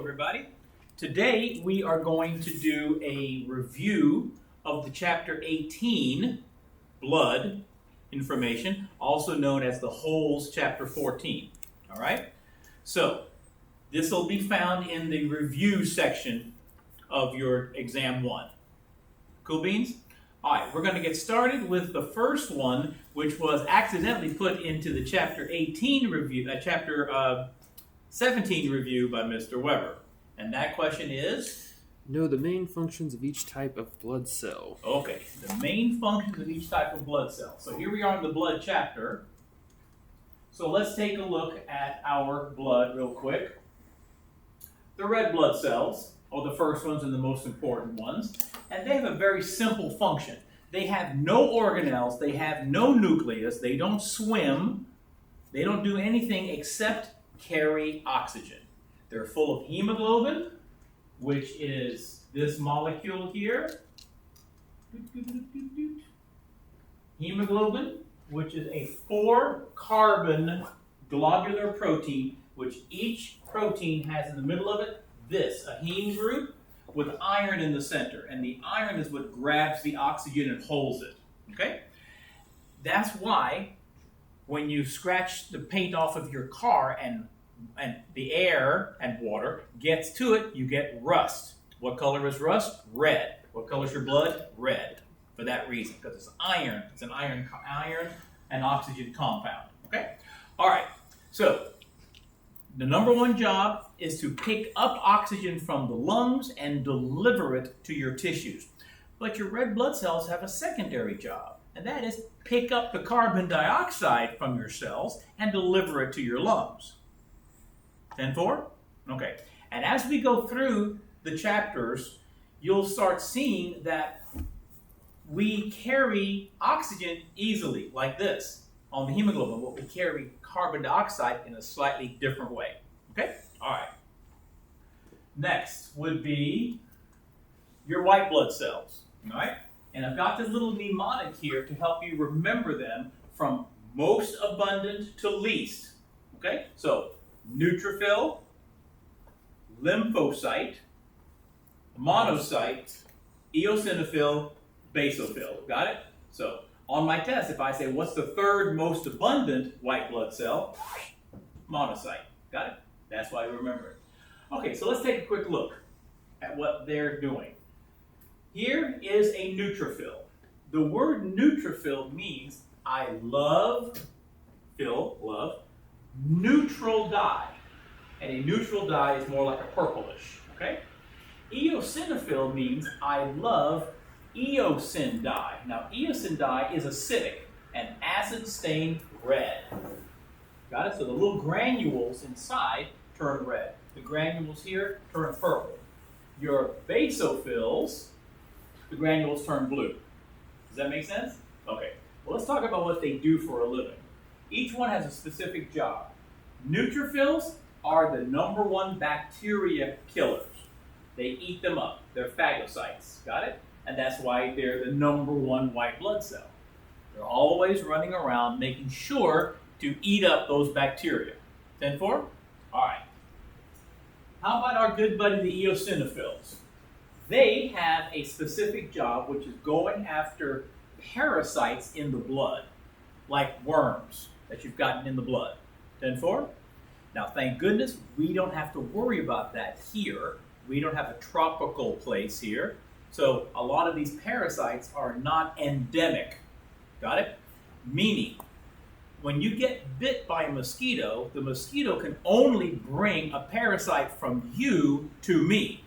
everybody. Today we are going to do a review of the chapter 18, Blood Information, also known as the Holes chapter 14. All right? So, this will be found in the review section of your exam 1. Cool beans? All right, we're going to get started with the first one, which was accidentally put into the chapter 18 review, chapter 17 review by Mr. Weber. And that question is? Know the main functions of each type of blood cell. Okay, the main functions of each type of blood cell. So here we are in the blood chapter. So let's take a look at our blood real quick. The red blood cells are the first ones and the most important ones. And they have a very simple function. They have no organelles, they have no nucleus, they don't swim, they don't do anything except carry oxygen. They're full of hemoglobin, which is this molecule here. Hemoglobin, which is a 4-carbon globular protein, which each protein has in the middle of it this, a heme group with iron in the center. And the iron is what grabs the oxygen and holds it. Okay? That's why when you scratch the paint off of your car and the air and water gets to it, you get rust. What color is rust? Red. What color is your blood? Red. For that reason, because it's iron. It's an iron and oxygen compound. Okay? All right. So the number one job is to pick up oxygen from the lungs and deliver it to your tissues. But your red blood cells have a secondary job, and that is pick up the carbon dioxide from your cells and deliver it to your lungs. 10-4? Okay. And as we go through the chapters, you'll start seeing that we carry oxygen easily, like this, on the hemoglobin, but we carry carbon dioxide in a slightly different way. Okay? All right. Next would be your white blood cells. All right? And I've got this little mnemonic here to help you remember them from most abundant to least. Okay? So, neutrophil, lymphocyte, monocyte, eosinophil, basophil. Got it? So, on my test, if I say, what's the third most abundant white blood cell? Monocyte. Got it? That's why you remember it. Okay, so let's take a quick look at what they're doing. Here is a neutrophil. The word neutrophil means I love, neutral dye. And a neutral dye is more like a purplish. Okay? Eosinophil means I love eosin dye. Now, eosin dye is acidic and acid-stained red. Got it? So the little granules inside turn red. The granules here turn purple. Your basophils, the granules turn blue. Does that make sense? Okay. Well, let's talk about what they do for a living. Each one has a specific job. Neutrophils are the number one bacteria killers. They eat them up. They're phagocytes. Got it? And that's why they're the number one white blood cell. They're always running around making sure to eat up those bacteria. 10-4? All right. How about our good buddy, the eosinophils? They have a specific job, which is going after parasites in the blood, like worms that you've gotten in the blood. 10-4? Now, thank goodness, we don't have to worry about that here. We don't have a tropical place here. So a lot of these parasites are not endemic. Got it? Meaning, when you get bit by a mosquito, the mosquito can only bring a parasite from you to me.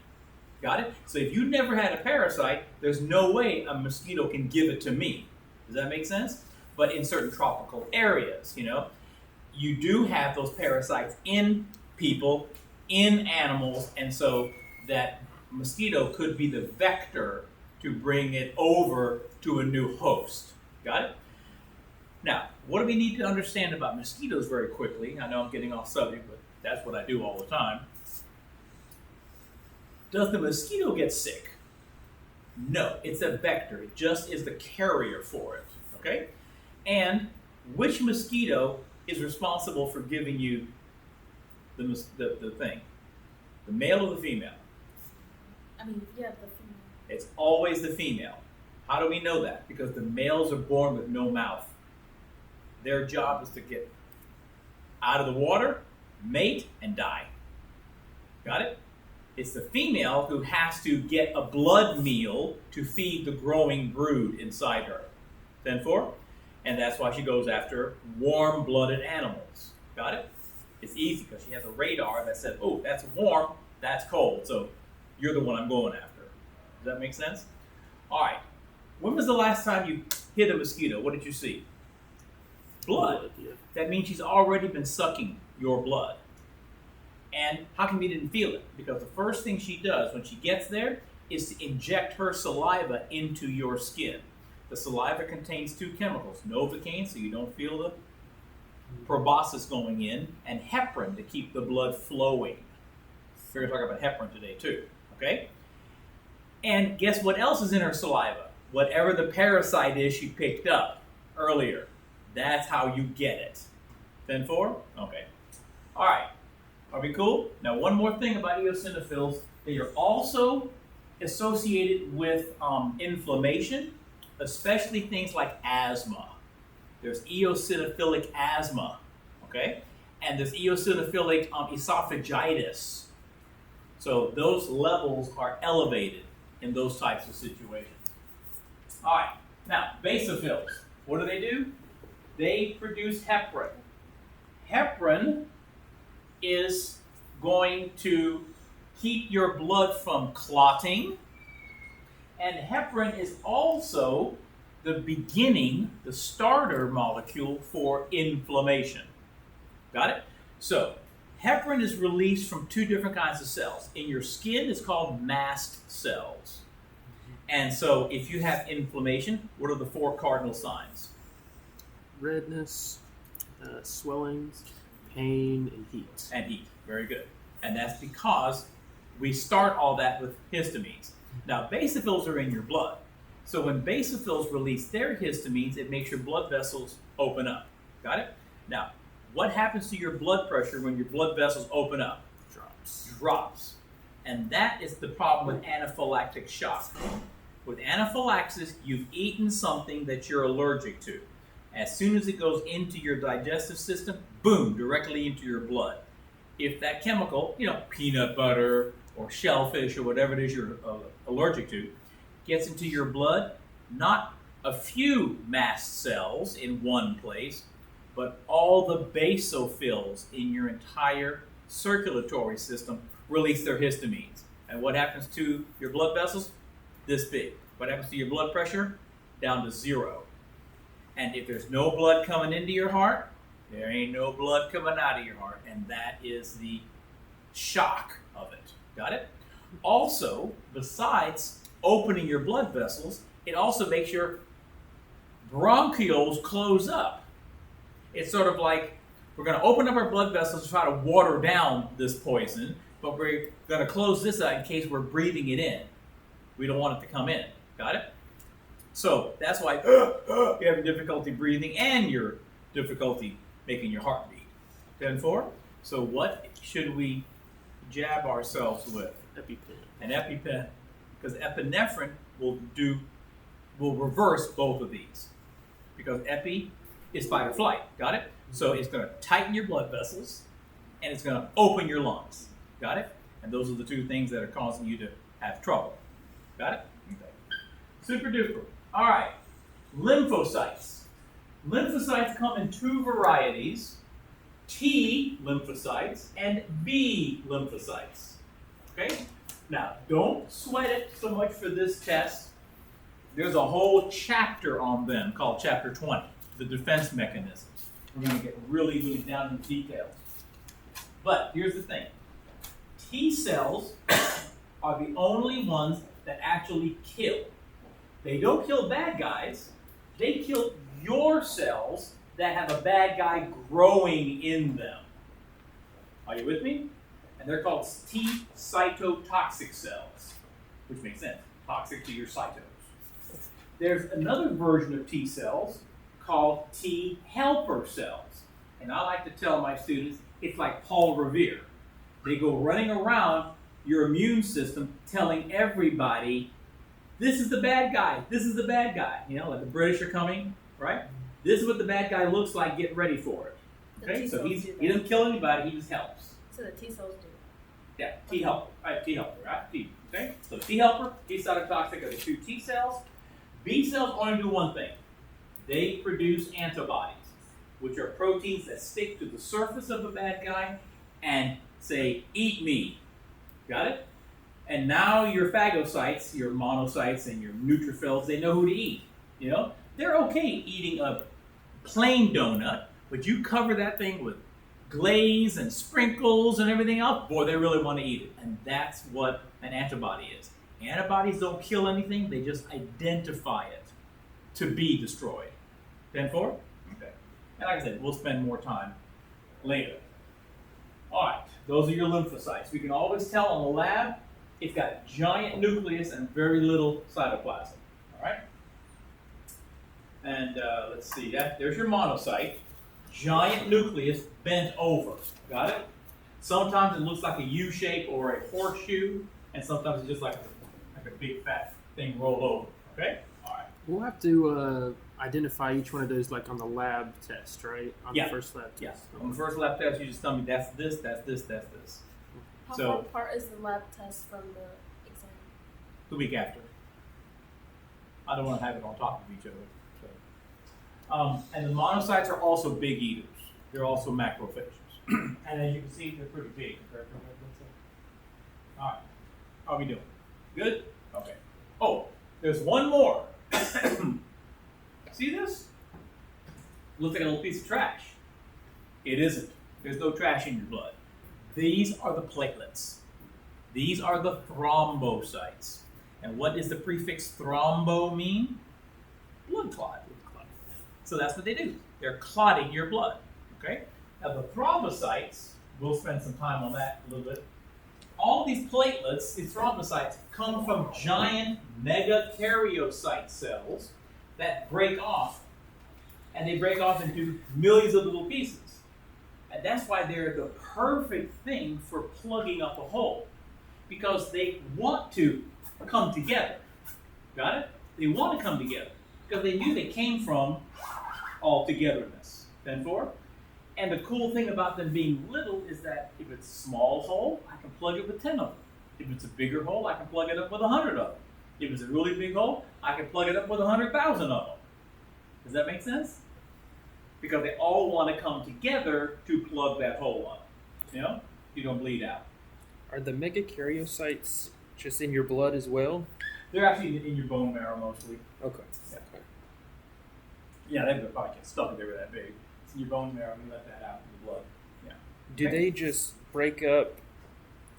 Got it? So if you never had a parasite, there's no way a mosquito can give it to me. Does that make sense? But in certain tropical areas, you do have those parasites in people, in animals, and so that mosquito could be the vector to bring it over to a new host. Got it? Now, what do we need to understand about mosquitoes very quickly? I know I'm getting off subject, but that's what I do all the time. Does the mosquito get sick? No, it's a vector. It just is the carrier for it. Okay? And which mosquito is responsible for giving you the thing? The male or the female? I mean, yeah, the female. It's always the female. How do we know that? Because the males are born with no mouth. Their job is to get out of the water, mate, and die. Got it? It's the female who has to get a blood meal to feed the growing brood inside her. 10-4? And that's why she goes after warm-blooded animals. Got it? It's easy because she has a radar that says, oh, that's warm, that's cold. So you're the one I'm going after. Does that make sense? All right. When was the last time you hit a mosquito? What did you see? Blood. Yeah. That means she's already been sucking your blood. And how come you didn't feel it? Because the first thing she does when she gets there is to inject her saliva into your skin. The saliva contains two chemicals, Novocaine, so you don't feel the proboscis going in, and heparin to keep the blood flowing. We're going to talk about heparin today too, okay? And guess what else is in her saliva? Whatever the parasite is she picked up earlier. That's how you get it. 10-4? Okay. All right. Are we cool? Now, one more thing about eosinophils. They are also associated with inflammation, especially things like asthma. There's eosinophilic asthma, okay? And there's eosinophilic esophagitis. So those levels are elevated in those types of situations. All right. Now, basophils. What do? They produce heparin. Heparin is going to keep your blood from clotting, and heparin is also the beginning, the starter molecule for inflammation. Got it? So, heparin is released from two different kinds of cells. In your skin, it's called mast cells. And so, if you have inflammation, what are the 4 cardinal signs? Redness, swellings, pain, and heat. And heat. Very good. And that's because we start all that with histamines. Now, basophils are in your blood. So when basophils release their histamines, it makes your blood vessels open up. Got it? Now, what happens to your blood pressure when your blood vessels open up? Drops. And that is the problem with anaphylactic shock. With anaphylaxis, you've eaten something that you're allergic to. As soon as it goes into your digestive system, boom, directly into your blood. If that chemical, peanut butter or shellfish or whatever it is you're allergic to, gets into your blood, not a few mast cells in one place, but all the basophils in your entire circulatory system release their histamines. And what happens to your blood vessels? This big. What happens to your blood pressure? Down to 0. And if there's no blood coming into your heart, there ain't no blood coming out of your heart. And that is the shock of it. Got it? Also, besides opening your blood vessels, it also makes your bronchioles close up. It's sort of like we're going to open up our blood vessels to try to water down this poison, but we're going to close this out in case we're breathing it in. We don't want it to come in. Got it? So that's why you're having difficulty breathing and your difficulty making your heart beat. 10-4? So what should we jab ourselves with? EpiPen. An EpiPen, because epinephrine will reverse both of these. Because epi is fight or flight. Got it? So it's going to tighten your blood vessels and it's going to open your lungs. Got it? And those are the two things that are causing you to have trouble. Got it? Okay. Super duper. All right. Lymphocytes. Lymphocytes come in 2 varieties: T lymphocytes and B lymphocytes. Okay? Now, don't sweat it so much for this test. There's a whole chapter on them called Chapter 20, the defense mechanisms. We're going to get really, really down into details. But here's the thing. T cells are the only ones that actually kill. They don't kill bad guys. They kill your cells that have a bad guy growing in them. Are you with me? And they're called T cytotoxic cells, which makes sense. Toxic to your cytos. There's another version of T cells called T helper cells. And I like to tell my students, it's like Paul Revere. They go running around your immune system telling everybody, this is the bad guy, this is the bad guy. You know, like the British are coming, right? This is what the bad guy looks like, get ready for it. The Okay, T so cells he do that. doesn't kill anybody, he just helps. So the T cells do. Yeah, T helper, right? T helper, right? T, okay? So T helper, T cytotoxic are the two T cells. B cells only do one thing. They produce antibodies, which are proteins that stick to the surface of the bad guy and say, eat me. Got it? And now your phagocytes, your monocytes, and your neutrophils, they know who to eat. You know? They're okay eating a plain donut, but you cover that thing with glaze and sprinkles and everything else, boy, they really want to eat it. And that's what an antibody is. Antibodies don't kill anything, they just identify it to be destroyed. 10-4? Okay. And like I said, we'll spend more time later. All right, those are your lymphocytes. We can always tell on the lab, it's got a giant nucleus and very little cytoplasm. All right? And let's see, there's your monocyte. Giant nucleus bent over. Got it? Sometimes it looks like a U shape or a horseshoe, and sometimes it's just like a big fat thing rolled over. Okay? All right. We'll have to identify each one of those like on the lab test, right? On Yeah. the first lab test. Yeah. On the first lab test, you just tell me that's this, that's this, that's this. How So- far apart is the lab test from the exam? The week after. I don't want to have it on top of each other. So. And the monocytes are also big eaters. They're also macrophages. And as you can see, they're pretty big compared to red blood cells. All right. How are we doing? Good? Okay. Oh, there's one more. See this? Looks like a little piece of trash. It isn't. There's no trash in your blood. These are the platelets. These are the thrombocytes. And what does the prefix thrombo mean? Blood clot. So that's what they do. They're clotting your blood. Okay? Now the thrombocytes, we'll spend some time on that a little bit. All these platelets, these thrombocytes, come from giant megakaryocyte cells that break off. And they break off into millions of little pieces. And that's why they're the perfect thing for plugging up a hole. Because they want to come together. Got it? They want to come together. Because they knew they came from all togetherness. 10-4? And the cool thing about them being little is that if it's a small hole, I can plug it with 10 of them. If it's a bigger hole, I can plug it up with 100 of them. If it's a really big hole, I can plug it up with 100,000 of them. Does that make sense? Because they all want to come together to plug that hole up. You know? You don't bleed out. Are the megakaryocytes just in your blood as well? They're actually in your bone marrow mostly. Okay. Yeah, they probably get stuck if they were that big. It's in your bone marrow, you let that out in the blood. Yeah. Do they just break up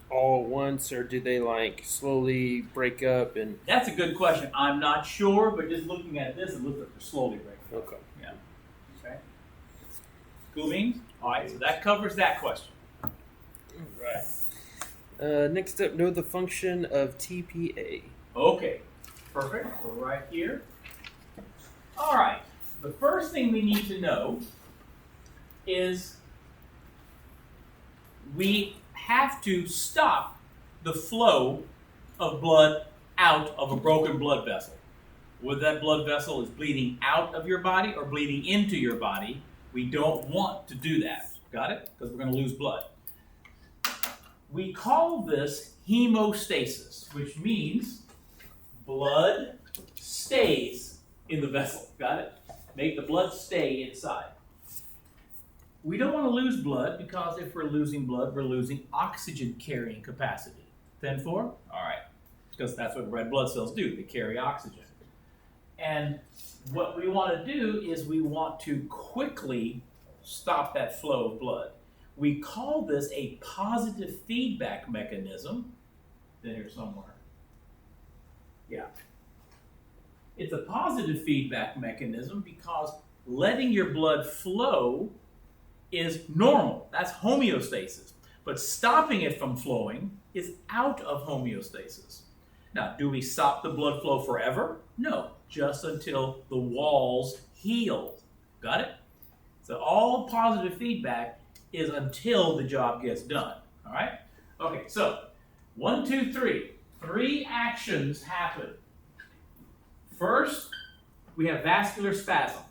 all at once, or do they like slowly break up and? That's a good question. I'm not sure, but just looking at this, it looks like they're slowly breaking. Okay. Yeah. Okay. Cool beans? All right, so that covers that question. Right. Next up, know the function of TPA. Okay. Perfect. We're right here. All right. The first thing we need to know is we have to stop the flow of blood out of a broken blood vessel. Whether that blood vessel is bleeding out of your body or bleeding into your body, we don't want to do that. Got it? Because we're going to lose blood. We call this hemostasis, which means blood stays in the vessel. Got it? Make the blood stay inside. We don't want to lose blood because if we're losing blood, we're losing oxygen carrying capacity. 10-4? All right. Because that's what red blood cells do. They carry oxygen. And what we want to do is we want to quickly stop that flow of blood. We call this a positive feedback mechanism. Then here somewhere. Yeah. It's a positive feedback mechanism because letting your blood flow is normal. That's homeostasis. But stopping it from flowing is out of homeostasis. Now, do we stop the blood flow forever? No, just until the walls heal. Got it? So all positive feedback is until the job gets done. All right? Okay, so 1, 2, 3. 3 actions happen. First, we have vascular spasm.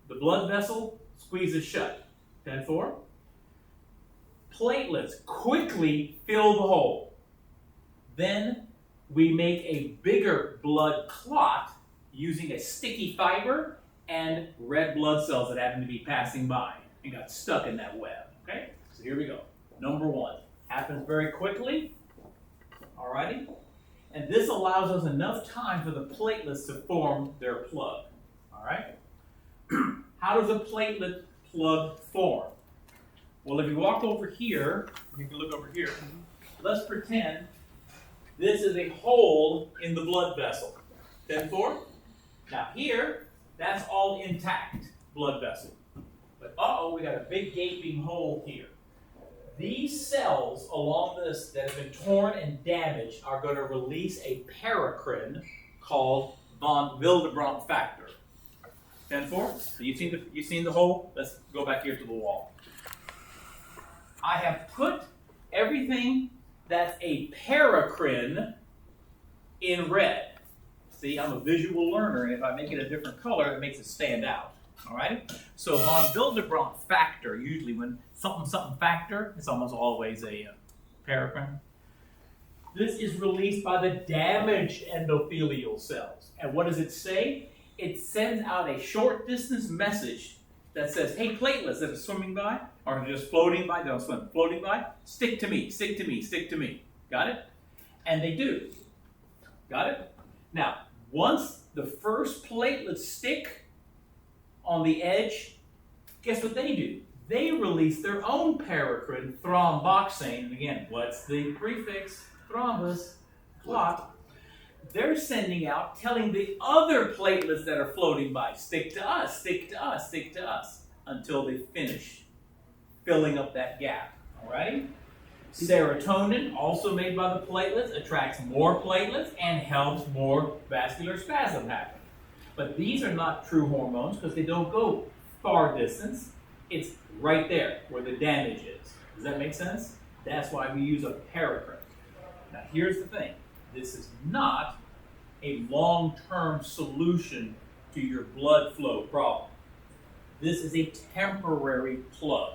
The blood vessel squeezes shut. 10-4. Platelets quickly fill the hole. Then we make a bigger blood clot using a sticky fiber and red blood cells that happen to be passing by and got stuck in that web. Okay? So here we go. Number 1. Happens very quickly. Alrighty? And this allows us enough time for the platelets to form their plug. Alright? How does a platelet plug form? Well, if you walk over here, you can look over here. Let's pretend this is a hole in the blood vessel. 10-4. Now here, that's all intact blood vessel. But we got a big gaping hole here. These cells along this that have been torn and damaged are going to release a paracrine called von Willebrand factor. 10-4. So you've seen the hole? Let's go back here to the wall. I have put everything that's a paracrine in red. See, I'm a visual learner, and if I make it a different color, it makes it stand out. All right? So von Willebrand factor, usually when something factor, it's almost always a paracrine. This is released by the damaged endothelial cells. And what does it say? It sends out a short distance message that says, hey, platelets that are swimming by, or just floating by, they don't swim, floating by, stick to me, stick to me, stick to me. Got it? And they do. Got it? Now, once the first platelets stick on the edge, guess what they do? They release their own paracrine, thromboxane. And again, what's the prefix? Thrombus, clot. They're sending out, telling the other platelets that are floating by, stick to us, stick to us, stick to us, until they finish filling up that gap. Alrighty? Serotonin, also made by the platelets, attracts more platelets and helps more vascular spasm happen. But these are not true hormones because they don't go far distance. It's right there where the damage is. Does that make sense? That's why we use a paracrine. Now here's the thing. This is not a long-term solution to your blood flow problem. This is a temporary plug.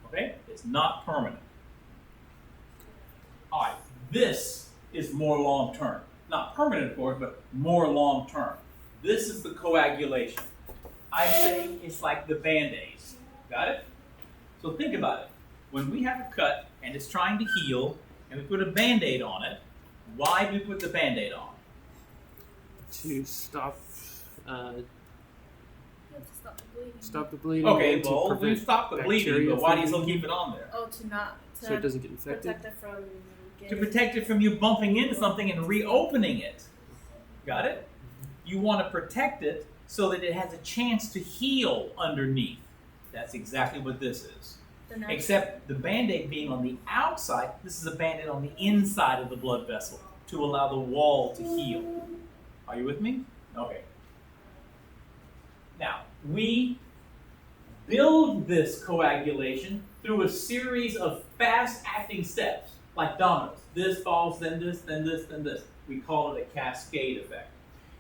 Okay? It's not permanent. All right, this is more long-term. Not permanent, of course, but more long-term. This is the coagulation. I say it's like the Band-Aids. Got it? So think about it. When we have a cut and it's trying to heal, and we put a Band-Aid on it, why do we put the Band-Aid on? To stop You have to stop the bleeding. stop the bleeding. Okay, and to well, we prevent stop the bleeding, bacteria but why do you from still getting keep it on there? Oh, to not to so it doesn't get infected. protect it from To getting. protect it from you bumping into something and reopening it. Got it? You want to protect it so that it has a chance to heal underneath. That's exactly what this is. The natural- Except the Band-Aid being on the outside, this is a Band-Aid on the inside of the blood vessel to allow the wall to heal. Are you with me? Okay. Now, we build this coagulation through a series of fast-acting steps, like dominoes. This falls, then this, then this, then this. We call it a cascade effect.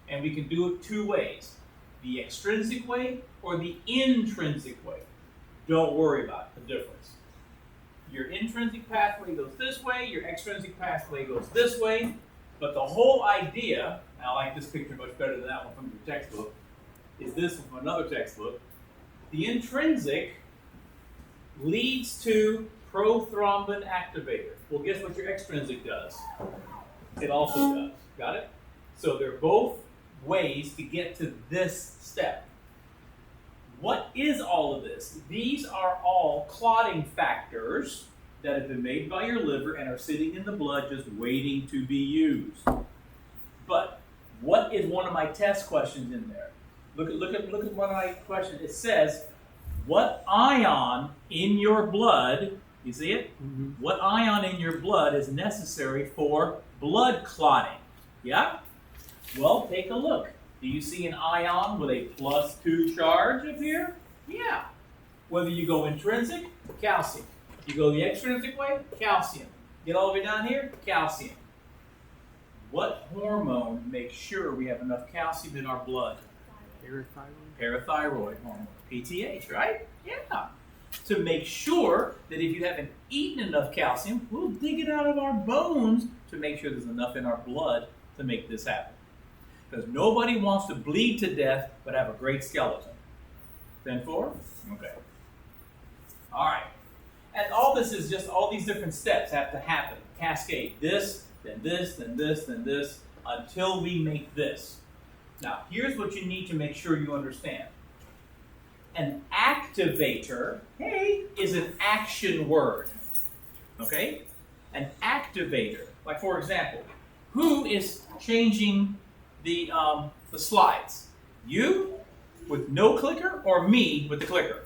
And we can do it two ways, the extrinsic way or the intrinsic way. Don't worry about the difference. Your intrinsic pathway goes this way, your extrinsic pathway goes this way, but the whole idea, and I like this picture much better than that one from your textbook, is this one from another textbook. The intrinsic leads to prothrombin activator. Well, guess what your extrinsic does? It also does. Got it? So they're both ways to get to this step. What is all of this? These are all clotting factors that have been made by your liver and are sitting in the blood just waiting to be used. But what is one of my test questions in there? Look at one of my questions. It says, what ion in your blood, you see it? Mm-hmm. What ion in your blood is necessary for blood clotting? Yeah? Well, take a look. Do you see an ion with a +2 charge up here? Yeah. Whether you go intrinsic, calcium. You go the extrinsic way, calcium. Get all the way down here, calcium. What hormone makes sure we have enough calcium in our blood? Parathyroid. Parathyroid hormone, PTH, right? Yeah. To make sure that if you haven't eaten enough calcium, we'll dig it out of our bones to make sure there's enough in our blood to make this happen. Because nobody wants to bleed to death but have a great skeleton. 10-4? Okay. All right. And all this is just all these different steps have to happen. Cascade. This, then this, then this, then this, until we make this. Now, here's what you need to make sure you understand. An activator, hey, is an action word. Okay? An activator. Like, for example, who is changing the slides? You with no clicker or me with the clicker?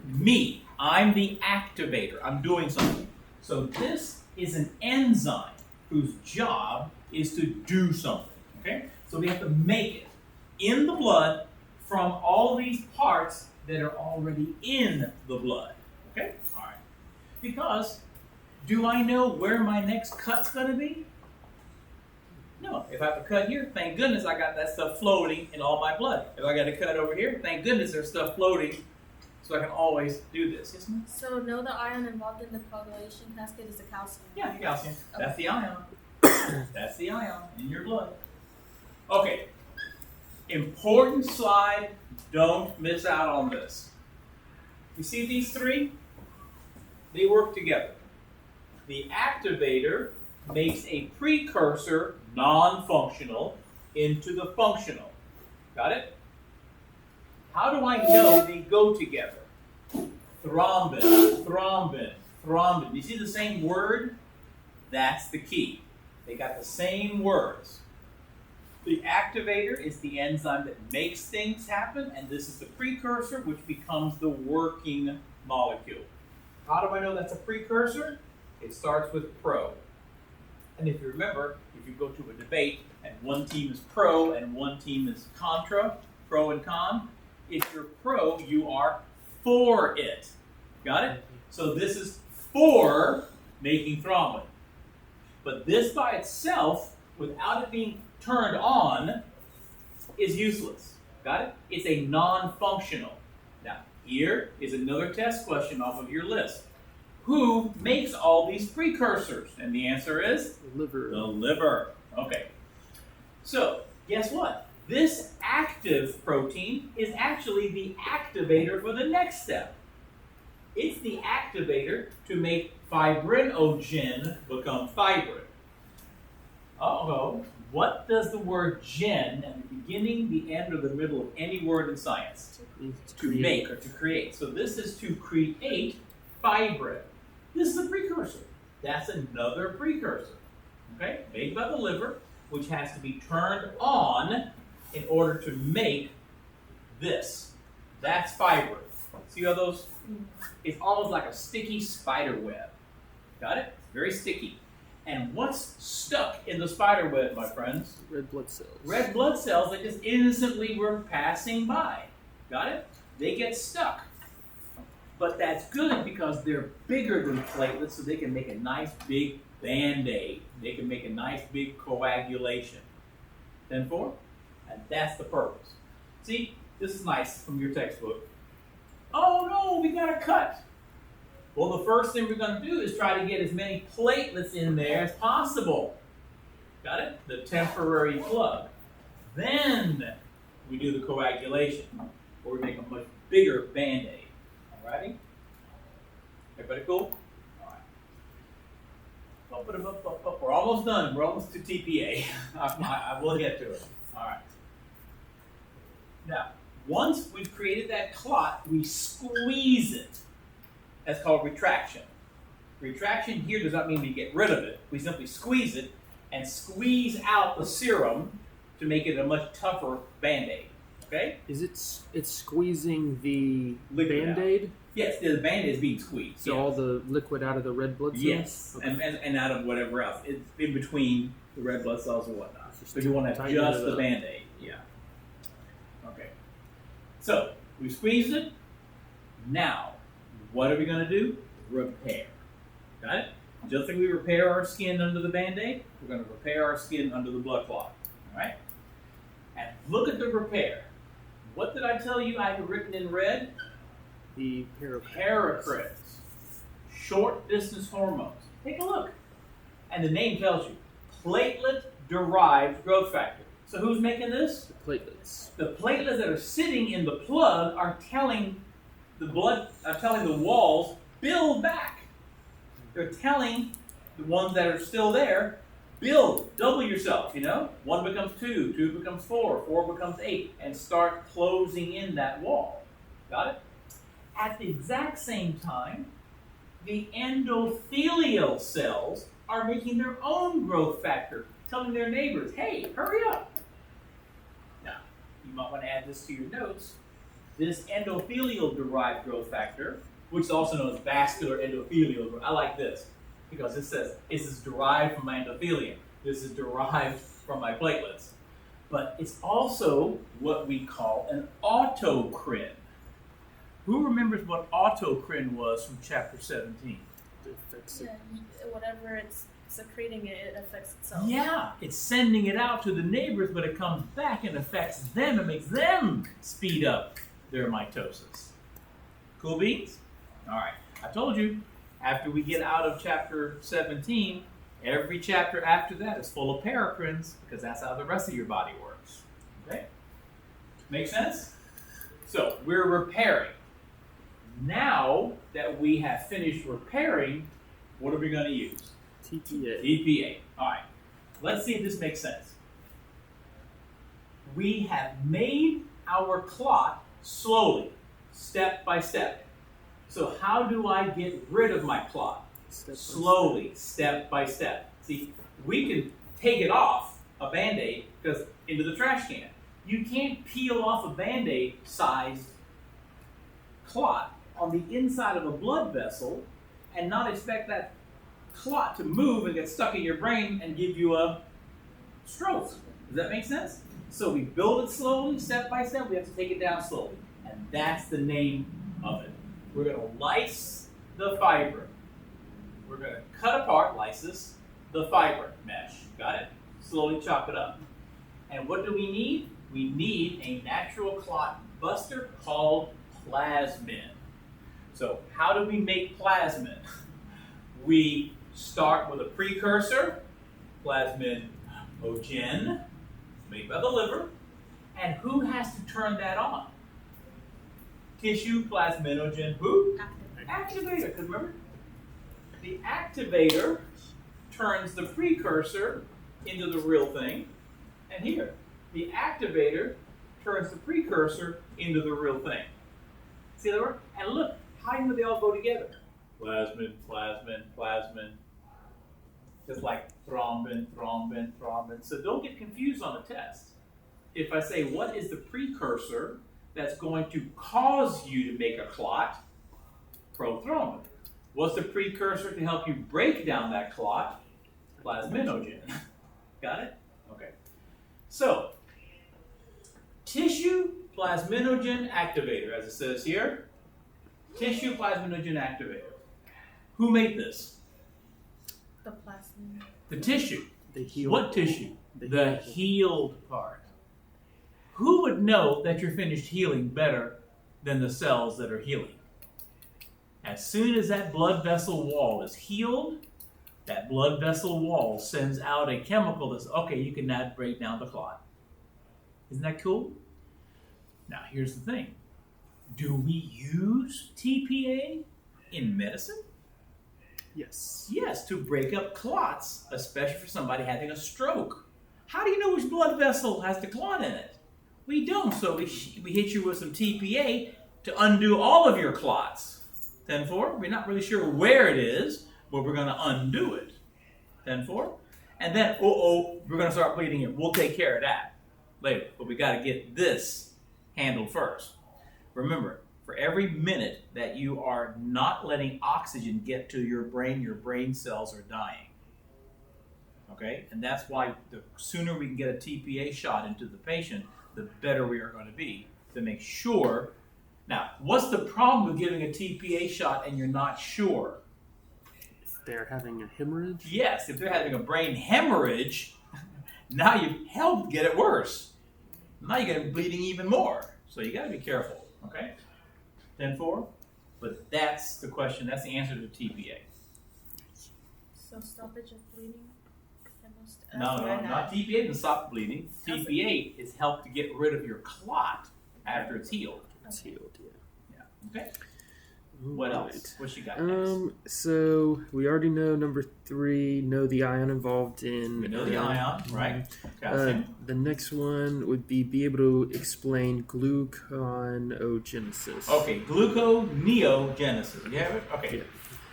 Me. I'm the activator. I'm doing something. So this is an enzyme whose job is to do something. Okay? So we have to make it in the blood from all these parts that are already in the blood. Okay? All right. Because do I know where my next cut's going to be? No. If I have to cut here, thank goodness I got that stuff floating in all my blood. If I got to cut over here, thank goodness there's stuff floating so I can always do this. Yes, ma'am? So know the ion involved in the coagulation cascade is the calcium. Yeah, the calcium. Okay. That's the ion. That's the ion in your blood. Okay. Important slide. Don't miss out on this. You see these three? They work together. The activator makes a precursor, non-functional, into the functional. Got it? How do I know they go together? Thrombin, thrombin, thrombin. You see the same word? That's the key. They got the same words. The activator is the enzyme that makes things happen, and this is the precursor, which becomes the working molecule. How do I know that's a precursor? It starts with pro. And if you remember, if you go to a debate and one team is pro and one team is contra, pro and con, if you're pro, you are for it. Got it? So this is for making thrombin. But this by itself, without it being turned on, is useless. Got it? It's a non-functional. Now, here is another test question off of your list. Who makes all these precursors? And the answer is? The liver. The liver. Okay. So, guess what? This active protein is actually the activator for the next step. It's the activator to make fibrinogen become fibrin. Uh-oh. What does the word gen at the beginning, the end, or the middle of any word in science? To make or to create. So this is to create fibrin. This is a precursor. That's another precursor. Okay? Made by the liver, which has to be turned on in order to make this. That's fibrin. See how those? It's almost like a sticky spider web. Got it? It's very sticky. And what's stuck in the spider web, my friends? Red blood cells. Red blood cells that just innocently were passing by. Got it? They get stuck. But that's good because they're bigger than platelets, so they can make a nice big Band-Aid. They can make a nice big coagulation. 10-4? And that's the purpose. See, this is nice from your textbook. Oh no, we got to cut. Well, the first thing we're going to do is try to get as many platelets in there as possible. Got it? The temporary plug. Then we do the coagulation, or we make a much bigger Band-Aid. Alrighty? Everybody cool? Alright. We're almost done. We're almost to TPA. I will get to it. Alright. Now, once we've created that clot, we squeeze it. That's called retraction. Retraction here does not mean we get rid of it. We simply squeeze it and squeeze out the serum to make it a much tougher Band-Aid. Okay? Is it's squeezing the Liquid Band-Aid? Yes, the Band-Aid is being squeezed. So yes. all the liquid out of the red blood cells? Yes, Okay. and out of whatever else. It's in between the red blood cells or whatnot. So you want to have tighten just it the up. Band-Aid. Yeah. Okay. So, we squeezed it. Now, what are we going to do? Repair. Got it? Just like we repair our skin under the Band-Aid, we're going to repair our skin under the blood clot. All right? And look at the repair. What did I tell you I had written in red? The Paracrines. Short distance hormones. Take a look. And the name tells you. Platelet-derived growth factor. So who's making this? The platelets. The platelets that are sitting in the plug are telling the walls, build back. They're telling the ones that are still there, build, double yourself, you know? 1 becomes 2, 2 becomes 4, 4 becomes 8, and start closing in that wall. Got it? At the exact same time, the endothelial cells are making their own growth factor, telling their neighbors, hey, hurry up. Now, you might want to add this to your notes. This endothelial-derived growth factor, which is also known as vascular endothelial, I like this because it says this is derived from my endothelium. This is derived from my platelets. But it's also what we call an autocrine. Who remembers what autocrine was from chapter 17? Yeah, whatever it's secreting it affects itself. Yeah, it's sending it out to the neighbors, but it comes back and affects them and makes them speed up their mitosis. Cool beans? All right, I told you, after we get out of chapter 17, every chapter after that is full of paracrines because that's how the rest of your body works. Okay? Make sense? So, we're repairing. Now that we have finished repairing, what are we going to use? TPA. TPA. All right. Let's see if this makes sense. We have made our clot slowly, step by step. So how do I get rid of my clot? Slowly, step by step. See, we can take it off a Band-Aid because into the trash can. You can't peel off a Band-Aid sized clot on the inside of a blood vessel and not expect that clot to move and get stuck in your brain and give you a stroke. Does that make sense? So we build it slowly, step by step. We have to take it down slowly. And that's the name of it. We're going to lyse the fibrin. We're going to cut apart, lysis, the fibrin mesh. Got it? Slowly chop it up. And what do we need? We need a natural clot buster called plasmin. So how do we make plasmin? We start with a precursor, plasminogen, made by the liver. And who has to turn that on? Tissue plasminogen, who? Activator. Because remember, the activator turns the precursor into the real thing. And here, the activator turns the precursor into the real thing. See that work? And look, how do they all go together? Plasmin, plasmin, plasmin. Just like thrombin, thrombin, thrombin. So don't get confused on the test. If I say, what is the precursor that's going to cause you to make a clot? Prothrombin. What's the precursor to help you break down that clot? Plasminogen. Got it? Okay. So, tissue plasminogen activator, as it says here. Tissue plasminogen activator. Who made this? The plasmin. The tissue. The healed. What tissue? The healed part. Who would know that you're finished healing better than the cells that are healing? As soon as that blood vessel wall is healed, that blood vessel wall sends out a chemical that's, okay, you can now break down the clot. Isn't that cool? Now, here's the thing. Do we use TPA in medicine? Yes. Yes, to break up clots, especially for somebody having a stroke. How do you know which blood vessel has the clot in it? We don't, so we hit you with some TPA to undo all of your clots. 10-4, we're not really sure where it is, but we're going to undo it. 10-4. And then, we're going to start bleeding it. We'll take care of that later, but we got to get this handled first. Remember, for every minute that you are not letting oxygen get to your brain cells are dying. Okay? And that's why the sooner we can get a TPA shot into the patient, the better we are going to be to make sure. Now, what's the problem with giving a TPA shot and you're not sure? they're having a hemorrhage. Yes, if they're having a brain hemorrhage, now you've helped get it worse. Now you're going to be bleeding even more. So you got to be careful, okay? 10-4? But that's the question. That's the answer to TPA. So stoppage of bleeding. No, not TPA doesn't stop bleeding. TPA is help to get rid of your clot after it's healed. It's healed, Yeah. Okay. What else? What you got So we already know number 3. Know the ion involved in. We know the ion, right? The next one would be able to explain gluconeogenesis. Okay, gluconeogenesis. You have it? Okay. Yeah.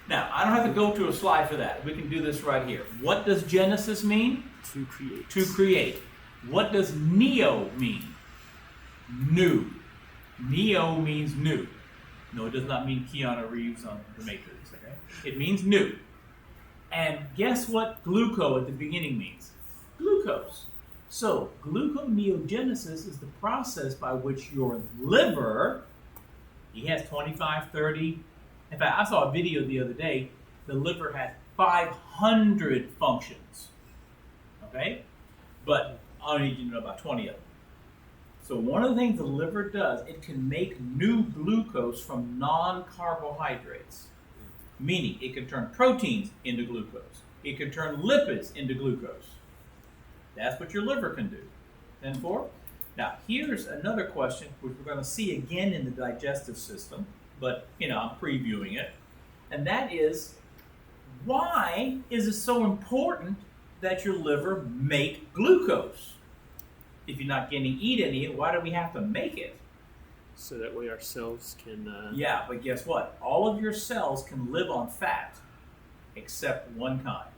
Now, I don't have to go to a slide for that. We can do this right here. What does genesis mean? To create. To create. What does neo mean? New. Neo means new. No, it does not mean Keanu Reeves on The Matrix, okay? It means new. And guess what gluco at the beginning means? Glucose. So, gluconeogenesis is the process by which your liver, he has 25, 30. In fact, I saw a video the other day. The liver has 500 functions. Okay? But I don't need you to know about 20 of them. So one of the things the liver does, it can make new glucose from non-carbohydrates. Meaning, it can turn proteins into glucose. It can turn lipids into glucose. That's what your liver can do. 10-4? Now, here's another question, which we're going to see again in the digestive system, but, I'm previewing it. And that is, why is it so important that your liver make glucose? If you're not getting to eat any, why do we have to make it? So that way our cells can... Yeah, but guess what? All of your cells can live on fat, except one kind.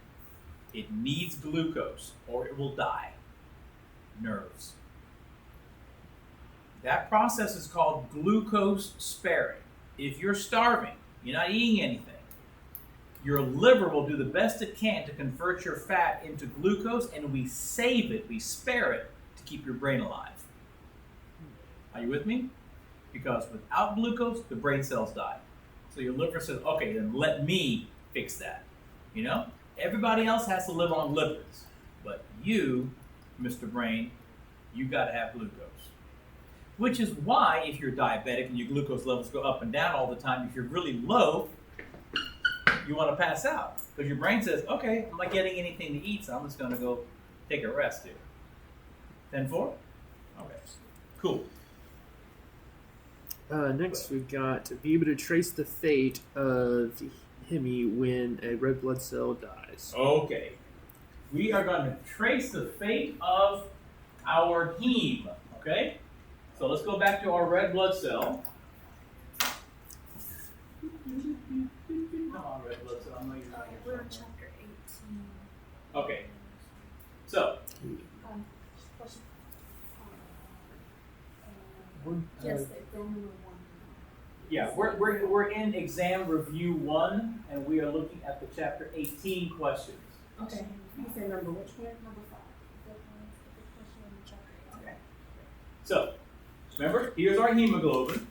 It needs glucose, or it will die. Nerves. That process is called glucose sparing. If you're starving, you're not eating anything, your liver will do the best it can to convert your fat into glucose, and we save it, we spare it, to keep your brain alive. Are you with me? Because without glucose, the brain cells die. So your liver says, okay, then let me fix that. Everybody else has to live on lipids. But you, Mr. Brain, you got to have glucose. Which is why, if you're diabetic and your glucose levels go up and down all the time, if you're really low, you want to pass out. Because your brain says, okay, I'm not getting anything to eat, so I'm just going to go take a rest here. 10-4? Okay. Cool. Next, we've got be able to trace the fate of Hemi when a red blood cell dies. Okay. We are going to trace the fate of our heme. Okay? So let's go back to our red blood cell. Come on, red blood cell. I know you're not here. We're in chapter 18. Okay. So, Question. Yes, yeah, we're in exam review 1, and we are looking at the chapter 18 questions. Okay. You say number which one? Number 5. The question in chapter 18. Okay. So, remember, here's our hemoglobin.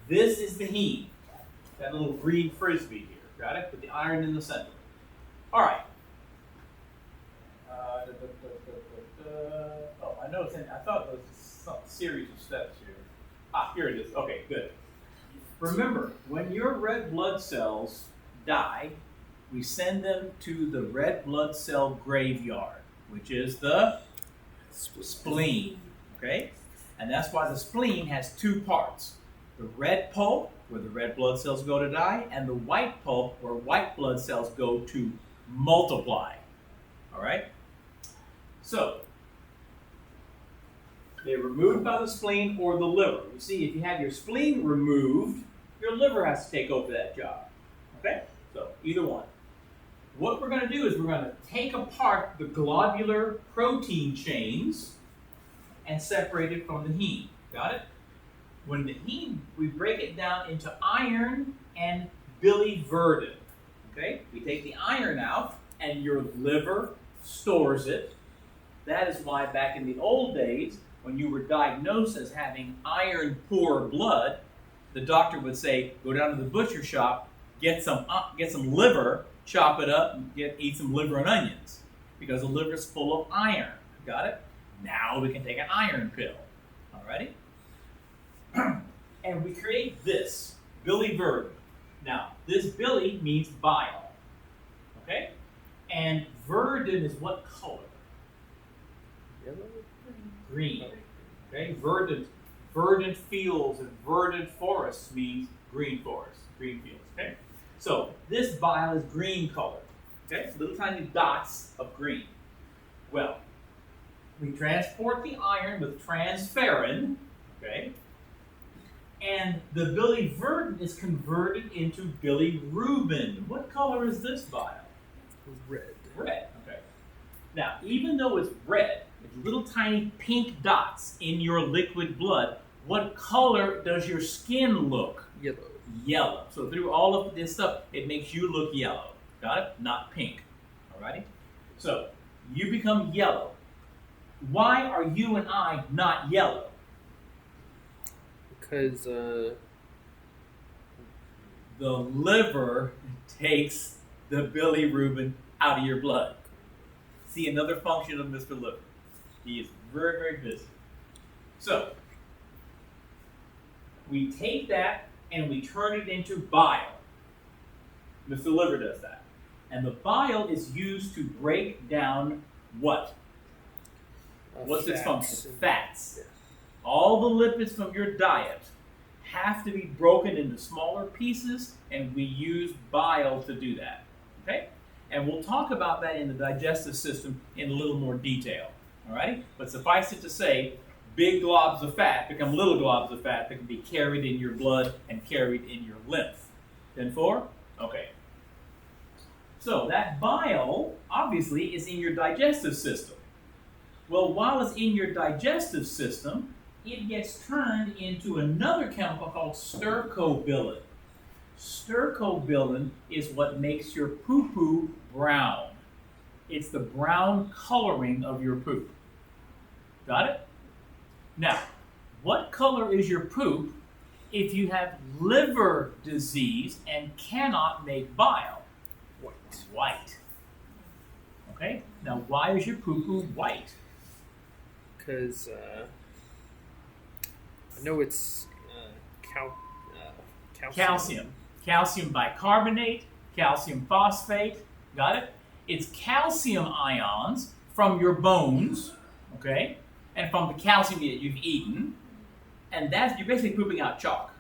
This is the heme. That little green frisbee here. Got it? With the iron in the center. All right. Oh, I know it's in. I thought it was some series of steps here. Here it is. Okay, good. Remember, when your red blood cells die, we send them to the red blood cell graveyard, which is the spleen. Okay? And that's why the spleen has 2 parts. The red pulp, where the red blood cells go to die, and the white pulp, where white blood cells go to multiply. All right? So, they're removed by the spleen or the liver. You see, if you have your spleen removed, your liver has to take over that job. Okay? So, either one. What we're going to do is we're going to take apart the globular protein chains and separate it from the heme. Got it? When the heme, we break it down into iron and biliverdin. Okay? We take the iron out, and your liver stores it. That is why back in the old days, when you were diagnosed as having iron poor blood, the doctor would say, go down to the butcher shop, get some liver, chop it up and eat some liver and onions because the liver is full of iron. Got it? Now we can take an iron pill. Alrighty? And we create this, biliverdin. Now, this Billy means bile. Okay? And verdin is what color? Yellow? Green. Okay? Verdant fields and verdant forests means green forests, green fields. Okay? So this bile is green color. Okay? Little tiny dots of green. Well, we transport the iron with transferrin. Okay? And the biliverdin is converted into bilirubin. What color is this bile? Red. Red. Okay. Now, even though it's red, it's little tiny pink dots in your liquid blood, what color does your skin look? Yellow. Yellow. So through all of this stuff, it makes you look yellow. Got it? Not pink. Alrighty? So, you become yellow. Why are you and I not yellow? Because The liver takes the bilirubin out of your blood. See, another function of Mr. Liver. He is very, very busy. So, we take that and we turn it into bile. Mr. Liver does that. And the bile is used to break down what? What's its function? Fats. Yeah. All the lipids from your diet have to be broken into smaller pieces, and we use bile to do that. Okay? And we'll talk about that in the digestive system in a little more detail. Alrighty? But suffice it to say, big globs of fat become little globs of fat that can be carried in your blood and carried in your lymph. 10-4? Okay. So that bile, obviously, is in your digestive system. Well, while it's in your digestive system, it gets turned into another chemical called stercobilin. Stercobilin is what makes your poo-poo brown. It's the brown coloring of your poop. Got it? Now, what color is your poop if you have liver disease and cannot make bile? White. White. Okay? Now, why is your poo-poo white? Because I know it's calcium. Calcium bicarbonate, calcium phosphate. Got it? It's calcium ions from your bones, okay? And from the calcium that you've eaten. And that's, you're basically pooping out chalk.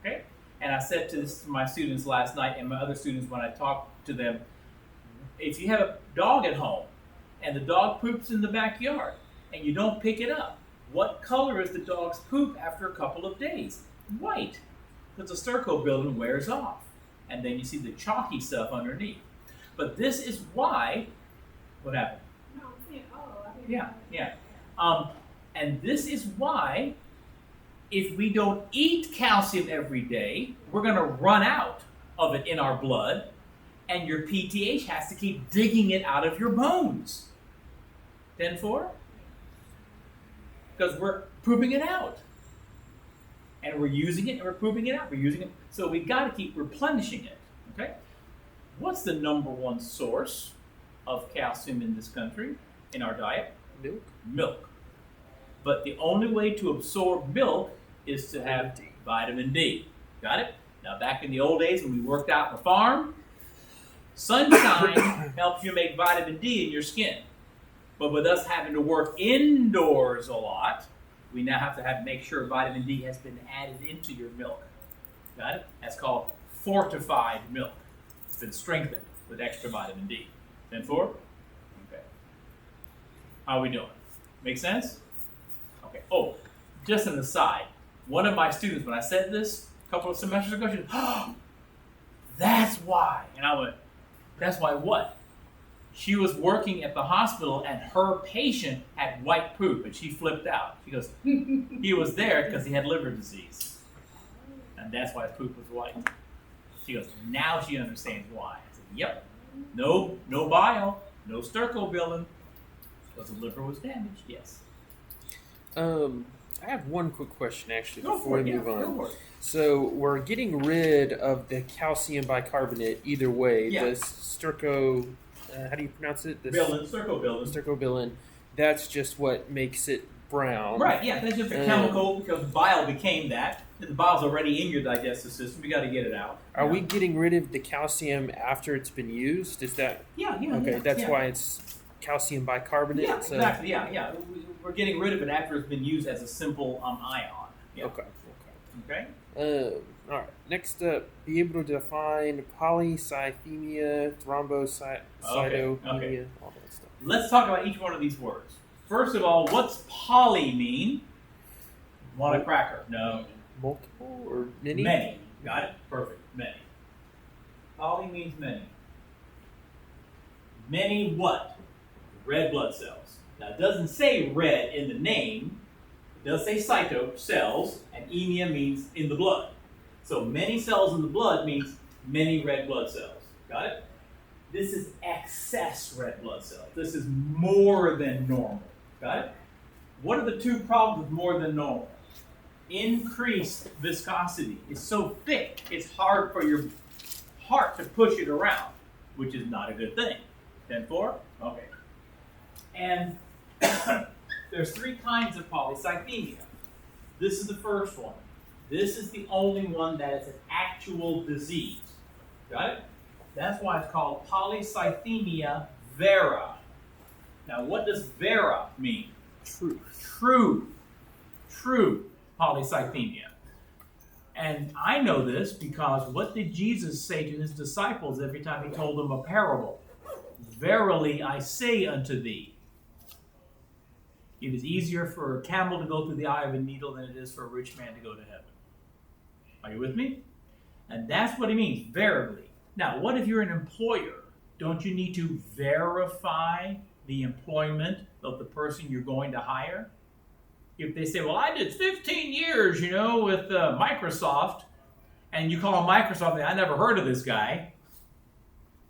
Okay? And I said to my students last night and my other students when I talked to them, if you have a dog at home and the dog poops in the backyard and you don't pick it up, what color is the dog's poop after a couple of days? White. Because the stercobilin wears off. And then you see the chalky stuff underneath. But this is why, what happened? No, I'm saying, I didn't Yeah. And this is why, if we don't eat calcium every day, we're going to run out of it in our blood, and your PTH has to keep digging it out of your bones. 10-4? Because we're pooping it out. And we're using it, and we're pooping it out. We're using it. So we got to keep replenishing it. Okay? What's the number one source of calcium in this country, in our diet? Milk. Milk. But the only way to absorb milk is to have vitamin D. Got it? Now, back in the old days when we worked out on the farm, sunshine helps you make vitamin D in your skin. But with us having to work indoors a lot, we now have to make sure vitamin D has been added into your milk. Got it? That's called fortified milk. It's been strengthened with extra vitamin D. 10-4? Okay. How are we doing? Make sense? Okay. Oh, just an aside. One of my students, when I said this a couple of semesters ago, she said, "Oh, that's why." And I went, "That's why what?" She was working at the hospital and her patient had white poop and she flipped out. She goes, he was there because he had liver disease. And that's why his poop was white. She goes, now she understands why. I said, yep. No bile, no stercobilin, because the liver was damaged, yes. I have one quick question actually Go before for we it. move Yeah, on. go for it. So we're getting rid of the calcium bicarbonate either way. Yeah. The sterco, how do you pronounce it? The Stercobilin. stercobilin. That's just what makes it brown. Right, yeah, that's just a chemical because bile became that. And the bile's already in your digestive system. You got to get it out. Are we getting rid of the calcium after it's been used? Is that Yeah, okay? That's yeah. why it's calcium bicarbonate. Yeah, So- exactly. Yeah. We're getting rid of it after it's been used as a simple ion. Yeah. Okay. Okay. All right. Next up, be able to define polycythemia, thrombocytopenia, Okay. all that stuff. Let's talk about each one of these words. First of all, what's poly mean? Want a cracker? No. Multiple or many? Many. Got it? Perfect. Many. Poly means many. Many what? Red blood cells. Now, it doesn't say red in the name. It does say cyto, cells, and emia means in the blood. So many cells in the blood means many red blood cells. Got it? This is excess red blood cells. This is more than normal. Got it? What are the two problems with more than normal? Increased viscosity. It's so thick, it's hard for your heart to push it around, which is not a good thing. 10-4? Okay. And there's three kinds of polycythemia. This is the first one. This is the only one that is an actual disease. Got it? That's why it's called polycythemia vera. Now, what does vera mean? True polycythemia. And I know this because what did Jesus say to his disciples every time he told them a parable? Verily I say unto thee. It is easier for a camel to go through the eye of a needle than it is for a rich man to go to heaven. Are you with me? And that's what he means, verily. Now, what if you're an employer? Don't you need to verify the employment of the person you're going to hire? If they say, well, I did 15 years, with Microsoft, and you call Microsoft and I never heard of this guy,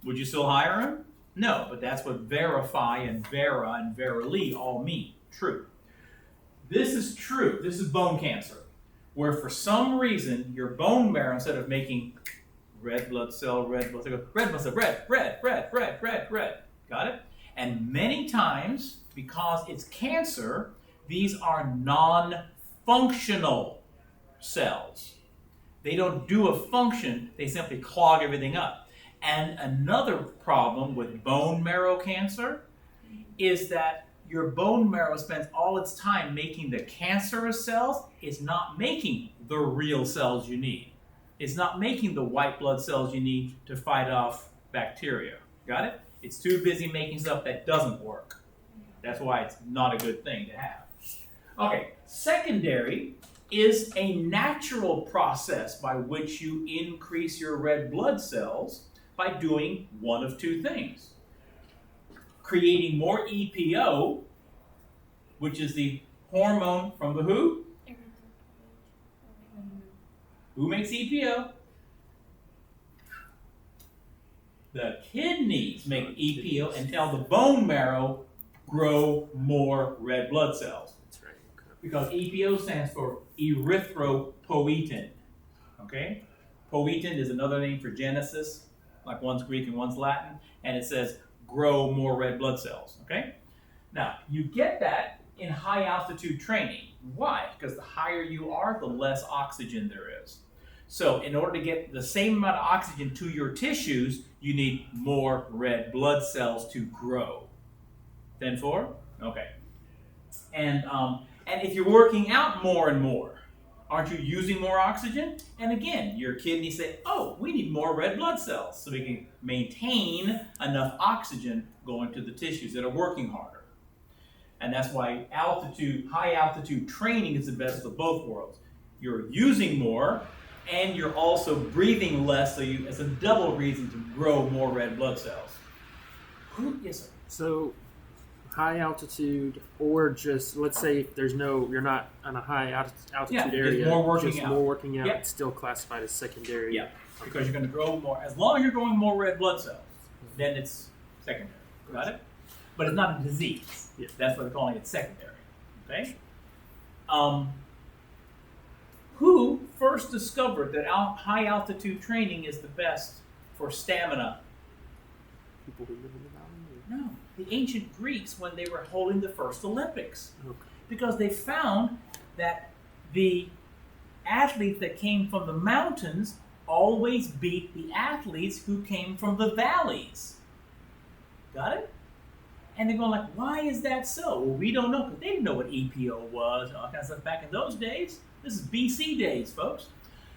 would you still hire him? No, but that's what verify and vera and verily all mean. True. This is true. This is bone cancer, where for some reason your bone marrow, instead of making red blood cell, red blood cell, red. Got it? And many times, because it's cancer, these are non-functional cells. They don't do a function, they simply clog everything up. And another problem with bone marrow cancer is that your bone marrow spends all its time making the cancerous cells. It's not making the real cells you need. It's not making the white blood cells you need to fight off bacteria. Got it? It's too busy making stuff that doesn't work. That's why it's not a good thing to have. Okay, secondary is a natural process by which you increase your red blood cells by doing one of two things. Creating more EPO, which is the hormone from the who? Who makes EPO? The kidneys make EPO and tell the bone marrow grow more red blood cells. That's right. Okay. Because EPO stands for erythropoietin. Okay? Poietin is another name for genesis, like one's Greek and one's Latin, and it says grow more red blood cells. Okay? Now, you get that in high altitude training. Why? Because the higher you are, the less oxygen there is. So, in order to get the same amount of oxygen to your tissues, you need more red blood cells to grow. 10-4? Okay. And if you're working out more and more, aren't you using more oxygen? And again, your kidneys say, oh, we need more red blood cells so we can maintain enough oxygen going to the tissues that are working harder. And that's why high altitude training is the best of both worlds. You're using more, and you're also breathing less, so it's a double reason to grow more red blood cells. Yes, sir. So, high altitude, or just let's say you're not on a high altitude area, just more working just out. more working out, Yep. it's still classified as secondary. Yeah, because you're going to grow more. As long as you're growing more red blood cells, then it's secondary. Got it? But it's not a disease. Yeah. That's why they're calling it secondary. Okay? Who first discovered that high altitude training is the best for stamina? People who live in the mountain. No, the ancient Greeks when they were holding the first Olympics. Okay. Because they found that the athletes that came from the mountains always beat the athletes who came from the valleys. Got it? And they're going like, why is that so? Well, we don't know, because they didn't know what EPO was and all that kind of stuff back in those days. This is BC days, folks.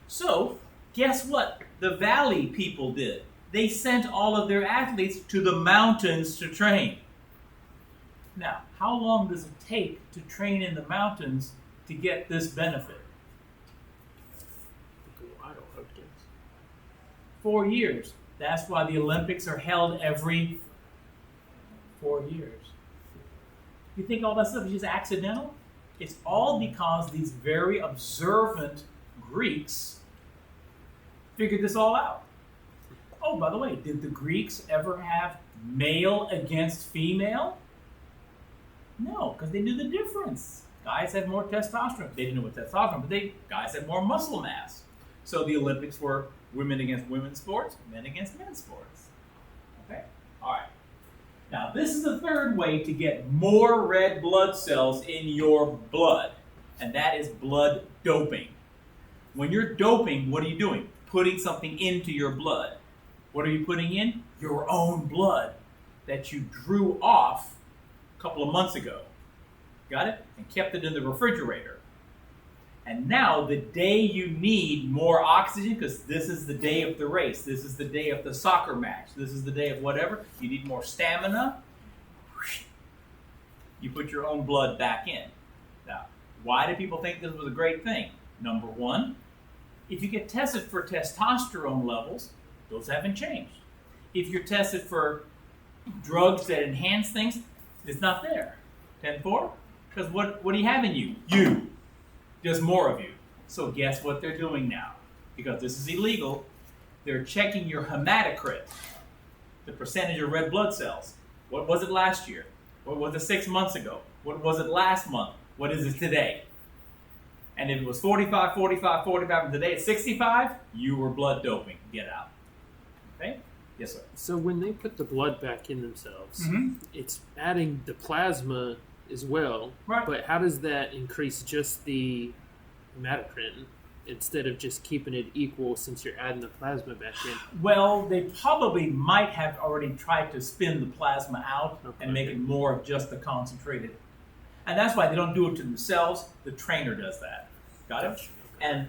So, guess what the valley people did? They sent all of their athletes to the mountains to train. Now, how long does it take to train in the mountains to get this benefit? I don't know. 4 years. That's why the Olympics are held every 4 years. You think all that stuff is just accidental? It's all because these very observant Greeks figured this all out. Oh, by the way, did the Greeks ever have male against female? No, because they knew the difference. Guys had more testosterone. They didn't know what testosterone, but guys had more muscle mass. So the Olympics were women against women's sports, men against men's sports. Okay? All right. Now, this is the third way to get more red blood cells in your blood, and that is blood doping. When you're doping, what are you doing? Putting something into your blood. What are you putting in? Your own blood that you drew off a couple of months ago. Got it? And kept it in the refrigerator. And now, the day you need more oxygen, because this is the day of the race, this is the day of the soccer match, this is the day of whatever, you need more stamina, you put your own blood back in. Now, why do people think this was a great thing? Number one, if you get tested for testosterone levels, those haven't changed. If you're tested for drugs that enhance things, it's not there. 10-4? Because what do you have in you? You. There's more of you. So guess what they're doing now? Because this is illegal, they're checking your hematocrit, the percentage of red blood cells. What was it last year? What was it 6 months ago? What was it last month? What is it today? And if it was 45, 45, 45, and today it's 65, you were blood doping. Get out. Okay? Yes, sir. So when they put the blood back in themselves, Mm-hmm. it's adding the plasma as well. Right. But how does that increase just the hematocrit instead of just keeping it equal since you're adding the plasma back in? Well, they probably might have already tried to spin the plasma out Okay. and make it more of just the concentrated. And that's why they don't do it to themselves. The trainer does that. Got it? And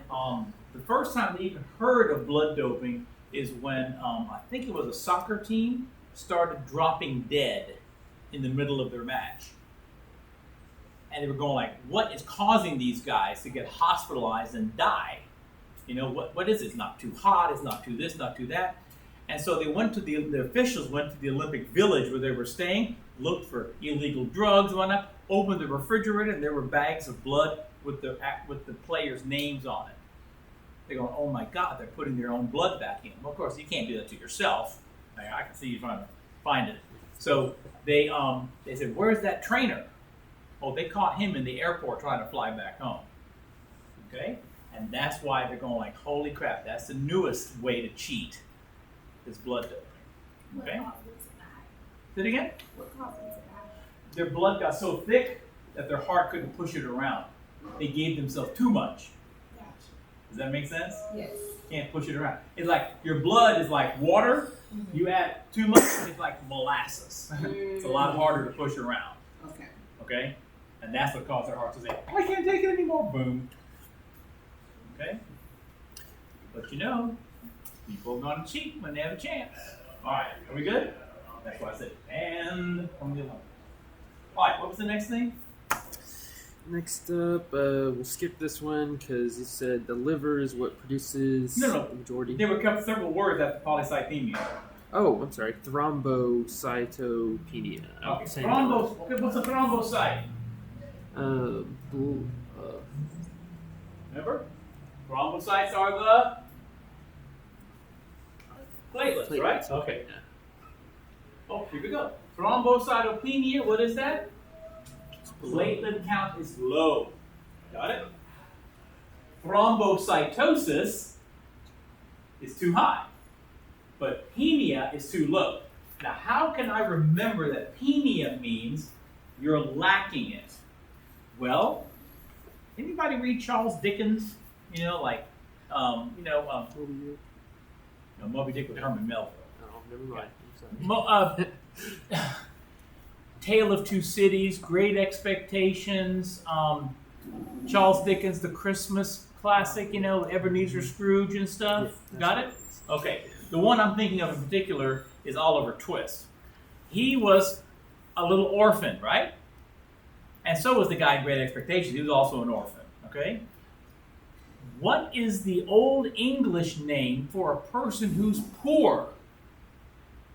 the first time they even heard of blood doping is when I think it was a soccer team started dropping dead in the middle of their match. And they were going like, what is causing these guys to get hospitalized and die? You know, what is it? It's not too hot, it's not too this, not too that. And so they went to the officials went to the Olympic Village where they were staying, looked for illegal drugs and whatnot, opened the refrigerator, and there were bags of blood with the players' names on it. They're going, oh my God, they're putting their own blood back in. Well, of course, you can't do that to yourself. I can see you trying to find it. So they said, where's that trainer? Oh, they caught him in the airport trying to fly back home. Okay? And that's why they're going like, holy crap, that's the newest way to cheat, is blood doping. What Okay? caused them to die? Say it again? What caused them to die? Their blood got so thick that their heart couldn't push it around. They gave themselves too much. Gotcha. Does that make sense? Yes. Can't push it around. It's like your blood is like water. You add too much, it's like molasses. It's a lot harder to push around. Okay. Okay? And that's what caused their heart to say, I can't take it anymore. Boom. Okay? But you know, people are going to cheat when they have a chance. All right, are we good? That's why I said, and from the alone. All right, what was the next thing? Next up, we'll skip this one because you said the liver is what produces No. the majority. There were several words after polycythemia. Oh, I'm sorry. Thrombocytopenia. Okay, Same okay, what's a thrombocyte? Remember? Thrombocytes are the platelets, right? Okay. Yeah. Oh, here we go. Thrombocytopenia, what is that? Platelet count is low. Got it? Thrombocytosis is too high, but penia is too low. Now, how can I remember that penia means you're lacking it? Well, anybody read Charles Dickens? You know, like, Moby Dick with Herman Melville. Oh, never mind. I'm sorry. Tale of Two Cities, Great Expectations, Charles Dickens, the Christmas classic, Ebenezer Scrooge and stuff. Yeah, Got it? Okay. The one I'm thinking of in particular is Oliver Twist. He was a little orphan, right? And so was the guy in Great Expectations. He was also an orphan, okay? What is the Old English name for a person who's poor?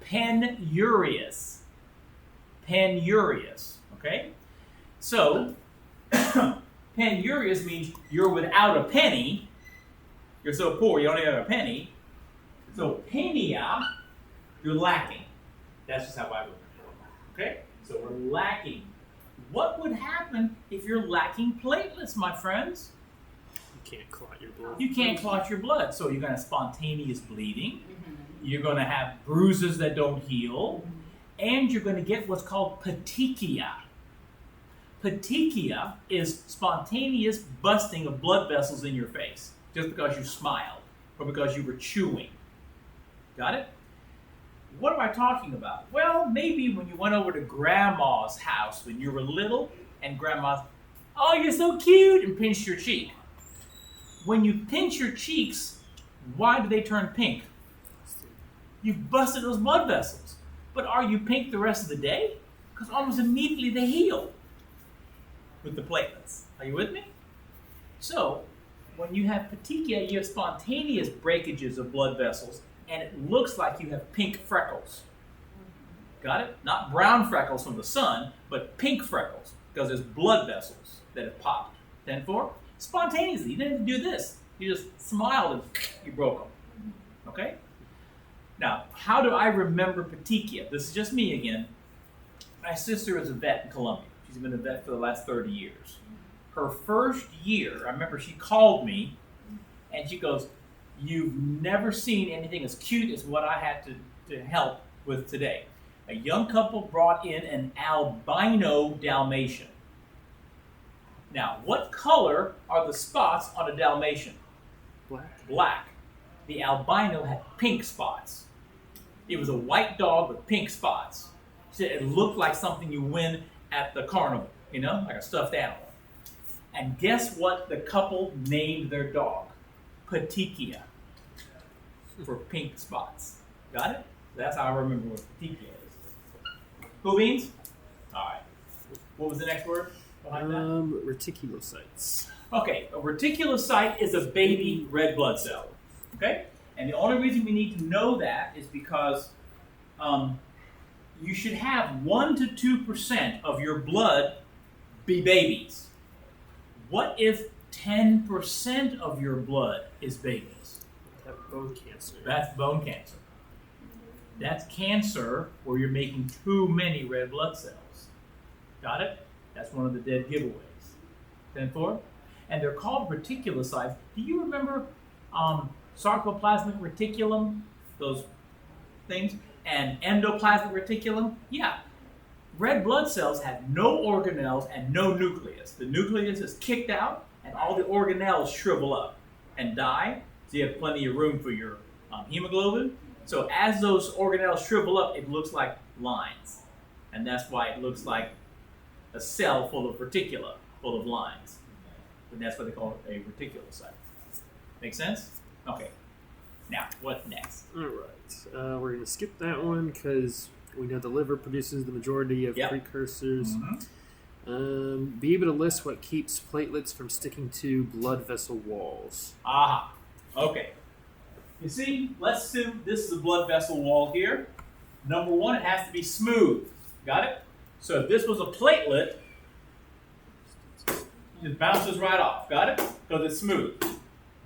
Penurious. Penurious, okay? So, penurious means you're without a penny. You're so poor, you don't even have a penny. So, penia, you're lacking. That's just how I would remember. Okay? So, we're lacking. What would happen if you're lacking platelets, my friends? You can't clot your blood. You can't clot your blood. So, you're going to have spontaneous bleeding. You're going to have bruises that don't heal. And you're going to get what's called petechia. Petechia is spontaneous busting of blood vessels in your face just because you smiled or because you were chewing. Got it? What am I talking about? Well, maybe when you went over to Grandma's house when you were little and Grandma's, oh, you're so cute, and pinched your cheek. When you pinch your cheeks, why do they turn pink? You've busted those blood vessels. But are you pink the rest of the day? Because almost immediately they heal with the platelets. Are you with me? So, when you have petechia, you have spontaneous breakages of blood vessels, and it looks like you have pink freckles. Got it? Not brown freckles from the sun, but pink freckles, because there's blood vessels that have popped. 10-4? Spontaneously. You didn't have to do this. You just smiled and you broke them. Okay? Now, how do I remember petechia? This is just me again. My sister is a vet in Columbia. She's been a vet for the last 30 years. Her first year, I remember she called me and she goes, "You've never seen anything as cute as what I had to help with today." A young couple brought in an albino Dalmatian. Now, what color are the spots on a Dalmatian? Black. Black. The albino had pink spots. It was a white dog with pink spots. So it looked like something you win at the carnival, like a stuffed animal. And guess what the couple named their dog? Petechia. For pink spots. Got it? That's how I remember what petechia is. Cool beans? Alright. What was the next word behind that? Reticulocytes. Okay, a reticulocyte is a baby red blood cell. Okay? And the only reason we need to know that is because you should have 1 to 2% of your blood be babies. What if 10% of your blood is babies? Have bone cancer. That's bone cancer. That's cancer where you're making too many red blood cells. Got it? That's one of the dead giveaways. 10-4? And they're called reticulocytes. Do you remember sarcoplasmic reticulum, those things, and endoplasmic reticulum? Yeah. Red blood cells have no organelles and no nucleus. The nucleus is kicked out, and all the organelles shrivel up and die, so you have plenty of room for your hemoglobin. So as those organelles shrivel up, it looks like lines. And that's why it looks like a cell full of reticula, full of lines. And that's what they call it, a reticulocyte. Make sense? Okay. Now, what next? All right. We're going to skip that one because we know the liver produces the majority of precursors. Mm-hmm. Be able to list what keeps platelets from sticking to blood vessel walls. Aha. Okay. You see, this is a blood vessel wall here. Number one, it has to be smooth. Got it? So if this was a platelet, it just bounces right off. Got it? Because it's smooth.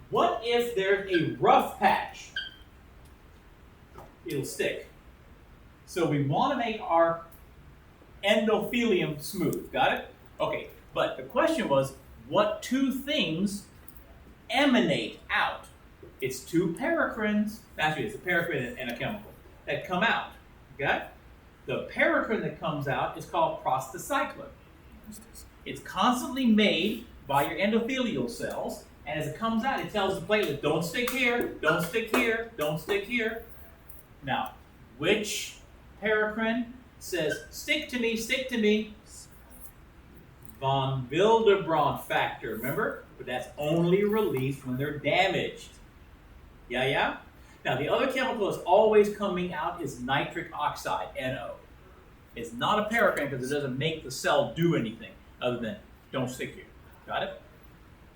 What if there's a rough patch? It'll stick. So we want to make our endothelium smooth. Got it? Okay. But the question was, what two things emanate out? It's two paracrines. Actually, it's a paracrine and a chemical that come out. Okay? The paracrine that comes out is called prostacyclin. It's constantly made by your endothelial cells, and as it comes out, it tells the platelet, don't stick here, don't stick here, don't stick here. Now, which paracrine says, stick to me, stick to me? Von Willebrand factor, remember? But that's only released when they're damaged. Yeah? Now, the other chemical that's always coming out is nitric oxide, NO. It's not a paracrine because it doesn't make the cell do anything other than don't stick here. Got it?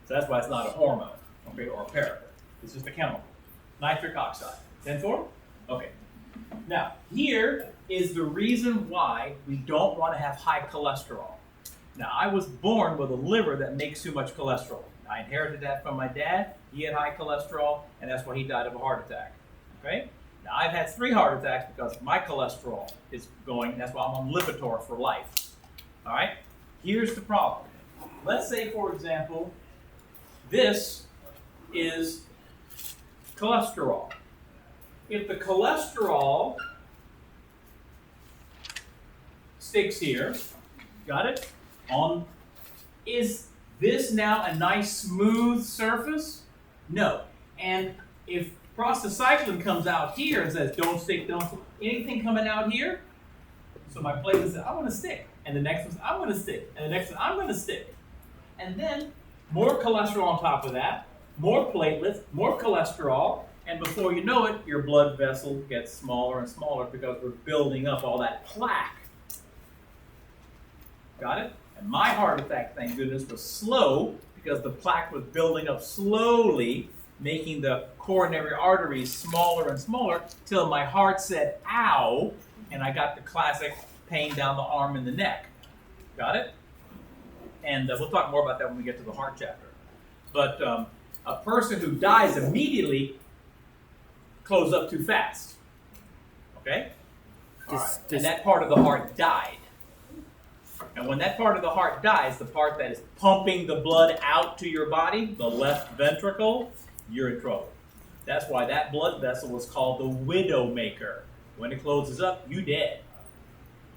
So that's why it's not a hormone, okay, or a paracrine. It's just a chemical. Nitric oxide. 10-4? Okay. Now, here is the reason why we don't want to have high cholesterol. Now, I was born with a liver that makes too much cholesterol. I inherited that from my dad. He had high cholesterol, and that's why he died of a heart attack. Okay? Now, I've had 3 heart attacks because my cholesterol is going, and that's why I'm on Lipitor for life. All right? Here's the problem. Let's say, for example, this is cholesterol. If the cholesterol sticks here, got it? Is this now a nice smooth surface? No. And if prostacyclin comes out here and says, don't stick, anything coming out here? So my platelet says, I want to stick. And the next one says, I want to stick. And the next one, I'm going to stick. And then more cholesterol on top of that, more platelets, more cholesterol, and before you know it, your blood vessel gets smaller and smaller because we're building up all that plaque. Got it? And my heart attack, thank goodness, was slow because the plaque was building up slowly, making the coronary arteries smaller and smaller till my heart said, ow, and I got the classic pain down the arm and the neck. Got it? And we'll talk more about that when we get to the heart chapter. But a person who dies immediately closed up too fast. Okay? All right. And that part of the heart died. And when that part of the heart dies, the part that is pumping the blood out to your body, the left ventricle, you're in trouble. That's why that blood vessel was called the widowmaker. When it closes up, you dead.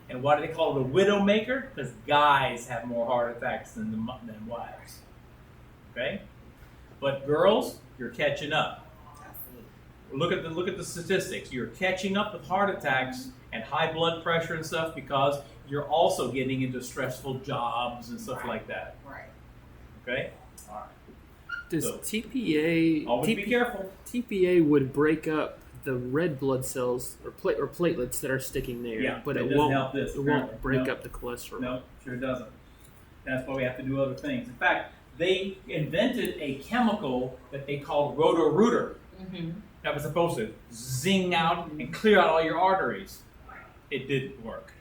And why do they call it a widowmaker? Because guys have more heart attacks than wives. Okay? But girls, you're catching up. Look at the statistics. You're catching up with heart attacks and high blood pressure and stuff because you're also getting into stressful jobs and stuff like that. Right. Okay? All right. Does So, TPA always be careful. TPA would break up the red blood cells or platelets that are sticking there, Yeah, but it it doesn't won't. help this, It won't apparently. break No. up the cholesterol. No, sure doesn't. That's why we have to do other things. In fact, they invented a chemical that they called Roto-Rooter that was supposed to zing out and clear out all your arteries. It didn't work.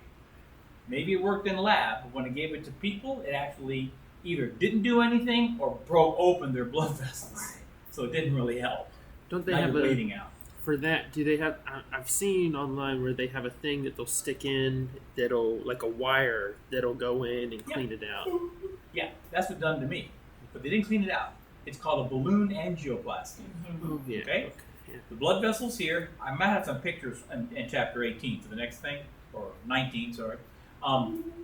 Maybe it worked in lab, but when it gave it to people, it actually either didn't do anything or broke open their blood vessels. So it didn't really help. Don't they Now have you're a bleeding out. for that? Do they have? I've seen online where they have a thing that they'll stick in that'll like a wire that'll go in and clean it out. Yeah, that's what's done to me. But they didn't clean it out. It's called a balloon angioplasty. Oh yeah. Okay. Yeah. The blood vessels here, I might have some pictures in chapter 18 for the next thing, or 19, sorry.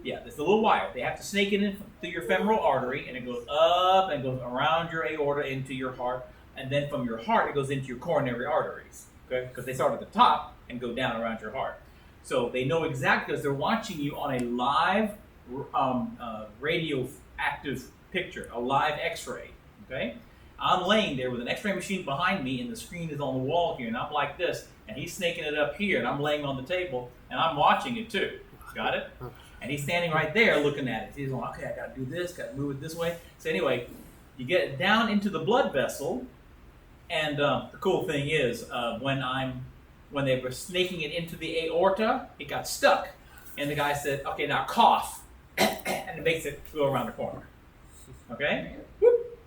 Yeah, there's a little wire. They have to snake it in through your femoral artery, and it goes up and goes around your aorta into your heart, and then from your heart it goes into your coronary arteries, okay? Because they start at the top and go down around your heart. So they know exactly because they're watching you on a live radioactive picture, a live X-ray, okay? I'm laying there with an X-ray machine behind me, and the screen is on the wall here, and I'm like this, and he's snaking it up here, and I'm laying on the table, and I'm watching it too. Got it? And he's standing right there looking at it. He's going, okay, I got to do this, got to move it this way. So anyway, you get it down into the blood vessel, and the cool thing is when they were snaking it into the aorta, it got stuck, and the guy said, okay, now cough, and it makes it go around the corner. Okay? Whoop.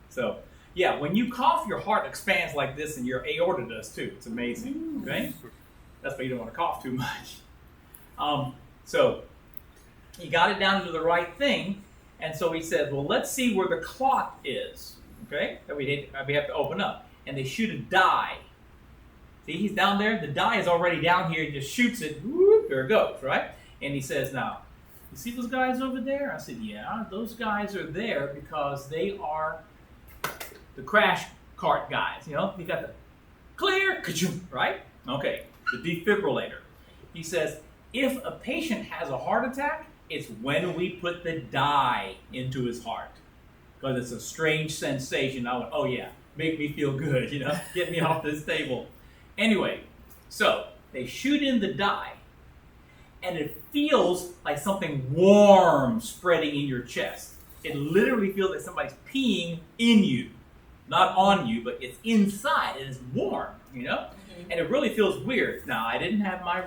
So yeah, when you cough, your heart expands like this, and your aorta does too. It's amazing. Okay? That's why you don't want to cough too much. So you got it down to the right thing, And so he said, well, let's see where the clot is, okay, that we have to open up. And they shoot a dye. See, he's down there. The dye is already down here. He just shoots it. Whoop, there it goes, right? And he says, now, you see those guys over there? I said, yeah, those guys are there because they are the crash cart guys. You know, you got the clear, ka-choom, right? Okay, the defibrillator. He says, if a patient has a heart attack, it's when we put the dye into his heart. Because it's a strange sensation. I went, oh yeah, make me feel good, you know, get me off this table. Anyway, so they shoot in the dye, and it feels like something warm spreading in your chest. It literally feels like somebody's peeing in you. Not on you, but it's inside, and it's warm, you know? And it really feels weird. Now, I didn't have my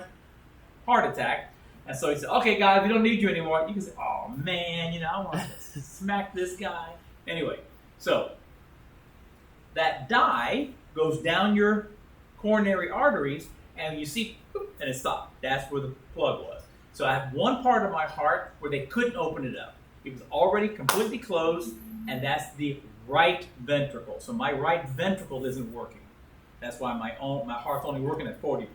heart attack, and so he said, okay, guys, we don't need you anymore. You can say, oh, man, you know, I want to smack this guy. Anyway, so that dye goes down your coronary arteries, and you see, and it stopped. That's where the plug was. So I have one part of my heart where they couldn't open it up. It was already completely closed, and that's the right ventricle. So my right ventricle isn't working. That's why my heart's only working at 40%.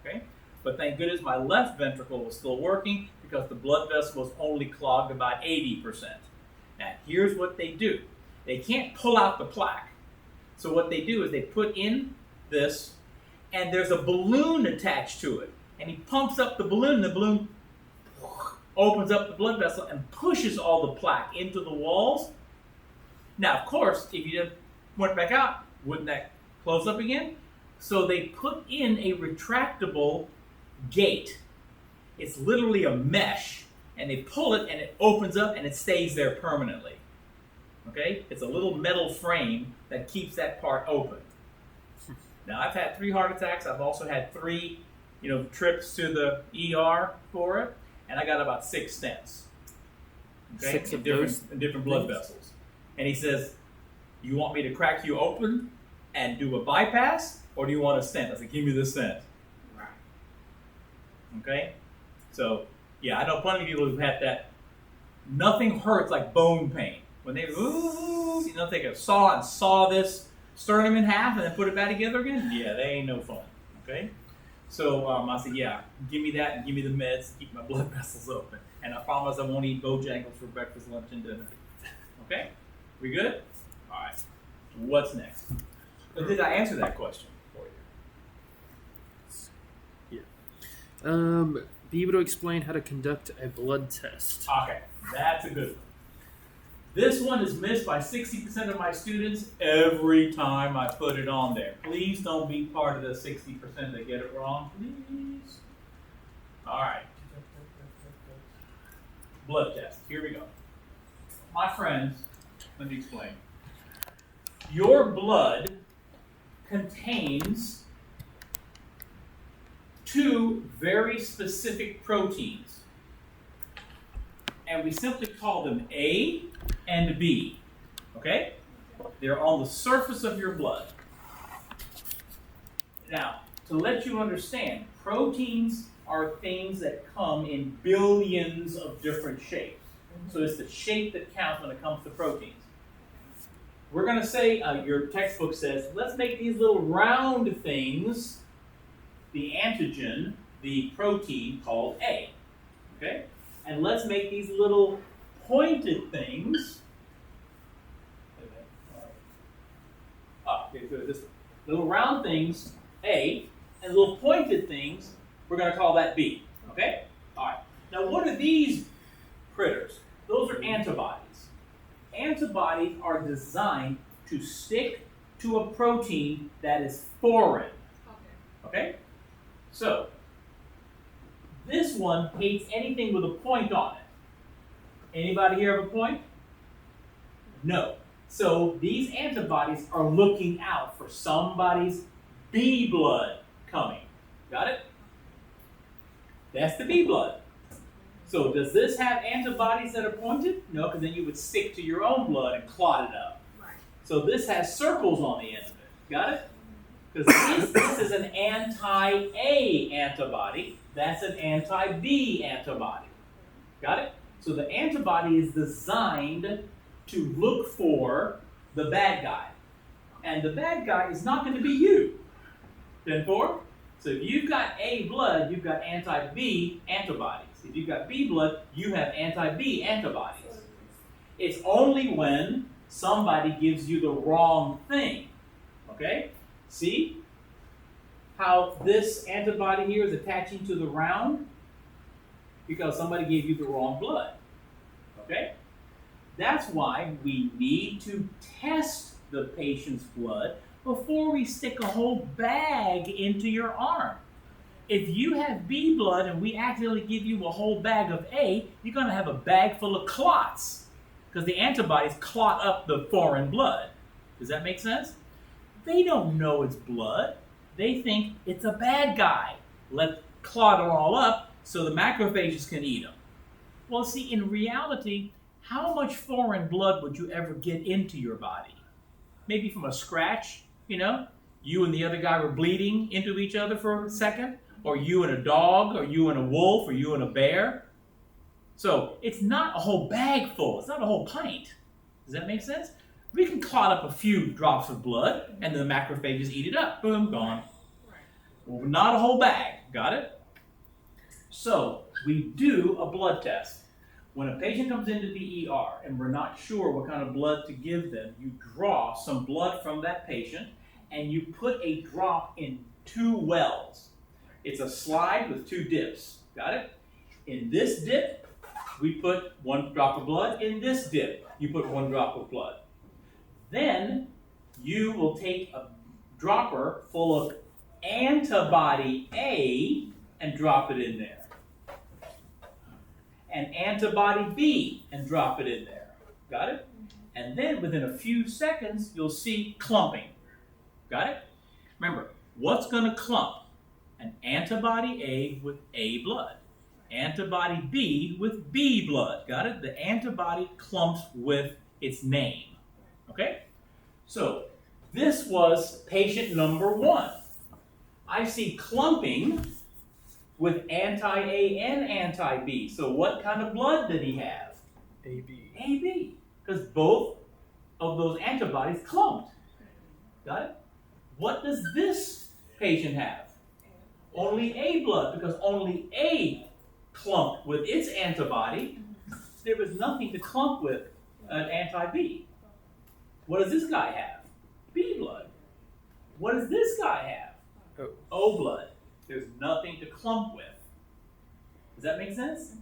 Okay? But thank goodness my left ventricle was still working because the blood vessel was only clogged about 80%. Now here's what they do. They can't pull out the plaque. So what they do is they put in this, and there's a balloon attached to it. And he pumps up the balloon opens up the blood vessel and pushes all the plaque into the walls. Now, of course, if you just went back out, wouldn't that close up again? So they put in a retractable gate. It's literally a mesh, and they pull it, and it opens up, and it stays there permanently. Okay? It's a little metal frame that keeps that part open. Now, I've had 3 heart attacks. I've also had 3, trips to the ER for it, and I got about 6 stents. Okay? 6 of in different blood vessels. And he says, you want me to crack you open and do a bypass, or do you want a stent? I said, give me the stent. Right. Okay? So, yeah, I know plenty of people who've had that. Nothing hurts like bone pain. When they, take a saw and saw this sternum in half and then put it back together again, yeah, they ain't no fun. Okay? So I said, yeah, give me that and give me the meds to keep my blood vessels open. And I promise I won't eat Bojangles for breakfast, lunch, and dinner. Okay? We good? All right. What's next? Did I answer that question for you? Yeah. Be able to explain how to conduct a blood test. Okay, that's a good one. This one is missed by 60% of my students every time I put it on there. Please don't be part of the 60% that get it wrong, please. All right. Blood test. Here we go. My friends, let me explain. Your blood contains 2 very specific proteins. And we simply call them A and B. Okay? They're on the surface of your blood. Now, to let you understand, proteins are things that come in billions of different shapes. So it's the shape that counts when it comes to proteins. We're going to say, your textbook says, let's make these little round things the antigen, the protein called A. Okay? And let's make these little pointed things. Okay, so this little round things, A, and little pointed things, we're going to call that B. Okay? All right. Now, what are these critters? Those are antibodies. Antibodies are designed to stick to a protein that is foreign. Okay? So, this one hates anything with a point on it. Anybody here have a point? No. So these antibodies are looking out for somebody's B blood coming. Got it? That's the B blood. So does this have antibodies that are pointed? No, because then you would stick to your own blood and clot it up. Right. So this has circles on the end of it. Got it? Because this is an anti-A antibody. That's an anti-B antibody. Got it? So the antibody is designed to look for the bad guy. And the bad guy is not going to be you. 10-4? So if you've got A blood, you've got anti-B antibodies. If you've got B blood, you have anti-B antibodies. It's only when somebody gives you the wrong thing. Okay? See how this antibody here is attaching to the round? Because somebody gave you the wrong blood. Okay? That's why we need to test the patient's blood before we stick a whole bag into your arm. If you have B blood and we accidentally give you a whole bag of A, you're going to have a bag full of clots because the antibodies clot up the foreign blood. Does that make sense? They don't know it's blood. They think it's a bad guy. Let's clot it all up so the macrophages can eat them. Well, see, in reality, how much foreign blood would you ever get into your body? Maybe from a scratch, you know? You and the other guy were bleeding into each other for a second, or you and a dog, or you and a wolf, or you and a bear. So it's not a whole bag full. It's not a whole pint. Does that make sense? We can clot up a few drops of blood, and the macrophages eat it up. Boom, gone. Well, not a whole bag. Got it? So we do a blood test. When a patient comes into the ER and we're not sure what kind of blood to give them, you draw some blood from that patient and you put a drop in 2 wells. It's a slide with 2 dips. Got it? In this dip, we put 1 drop of blood. In this dip, you put 1 drop of blood. Then you will take a dropper full of antibody A and drop it in there. And antibody B and drop it in there. Got it? And then within a few seconds, you'll see clumping. Got it? Remember, what's going to clump? An antibody A with A blood. Antibody B with B blood. Got it? The antibody clumps with its name. Okay? So, this was patient number 1. I see clumping with anti-A and anti-B. So what kind of blood did he have? AB. AB. Because both of those antibodies clumped. Got it? What does this patient have? Only A blood, because only A clumped with its antibody. There was nothing to clump with an anti-B. What does this guy have? B blood. What does this guy have? O blood. There's nothing to clump with. Does that make sense?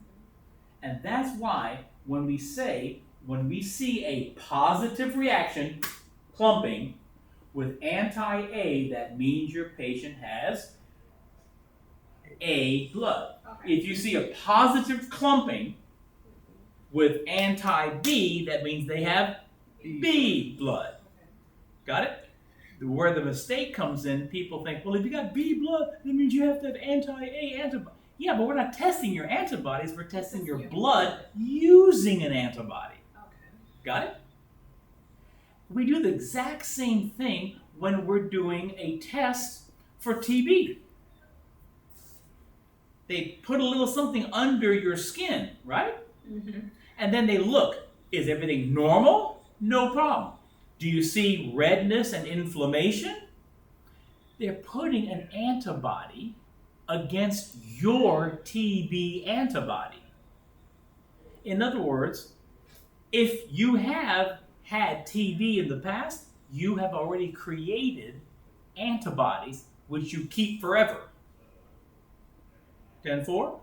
And that's why when we see a positive reaction, clumping, with anti-A, that means your patient has A blood. Okay. If you see a positive clumping with anti-B, that means they have B blood. Got it? Where the mistake comes in, people think, well, if you got B blood, that means you have to have anti-A antibody. Yeah, but we're not testing your antibodies, we're testing your blood using an antibody. Okay. Got it? We do the exact same thing when we're doing a test for TB. They put a little something under your skin, right? Mm-hmm. And then they look, is everything normal? No problem. Do you see redness and inflammation? They're putting an antibody against your TB antibody. In other words, if you have had TB in the past, you have already created antibodies which you keep forever. 10-4?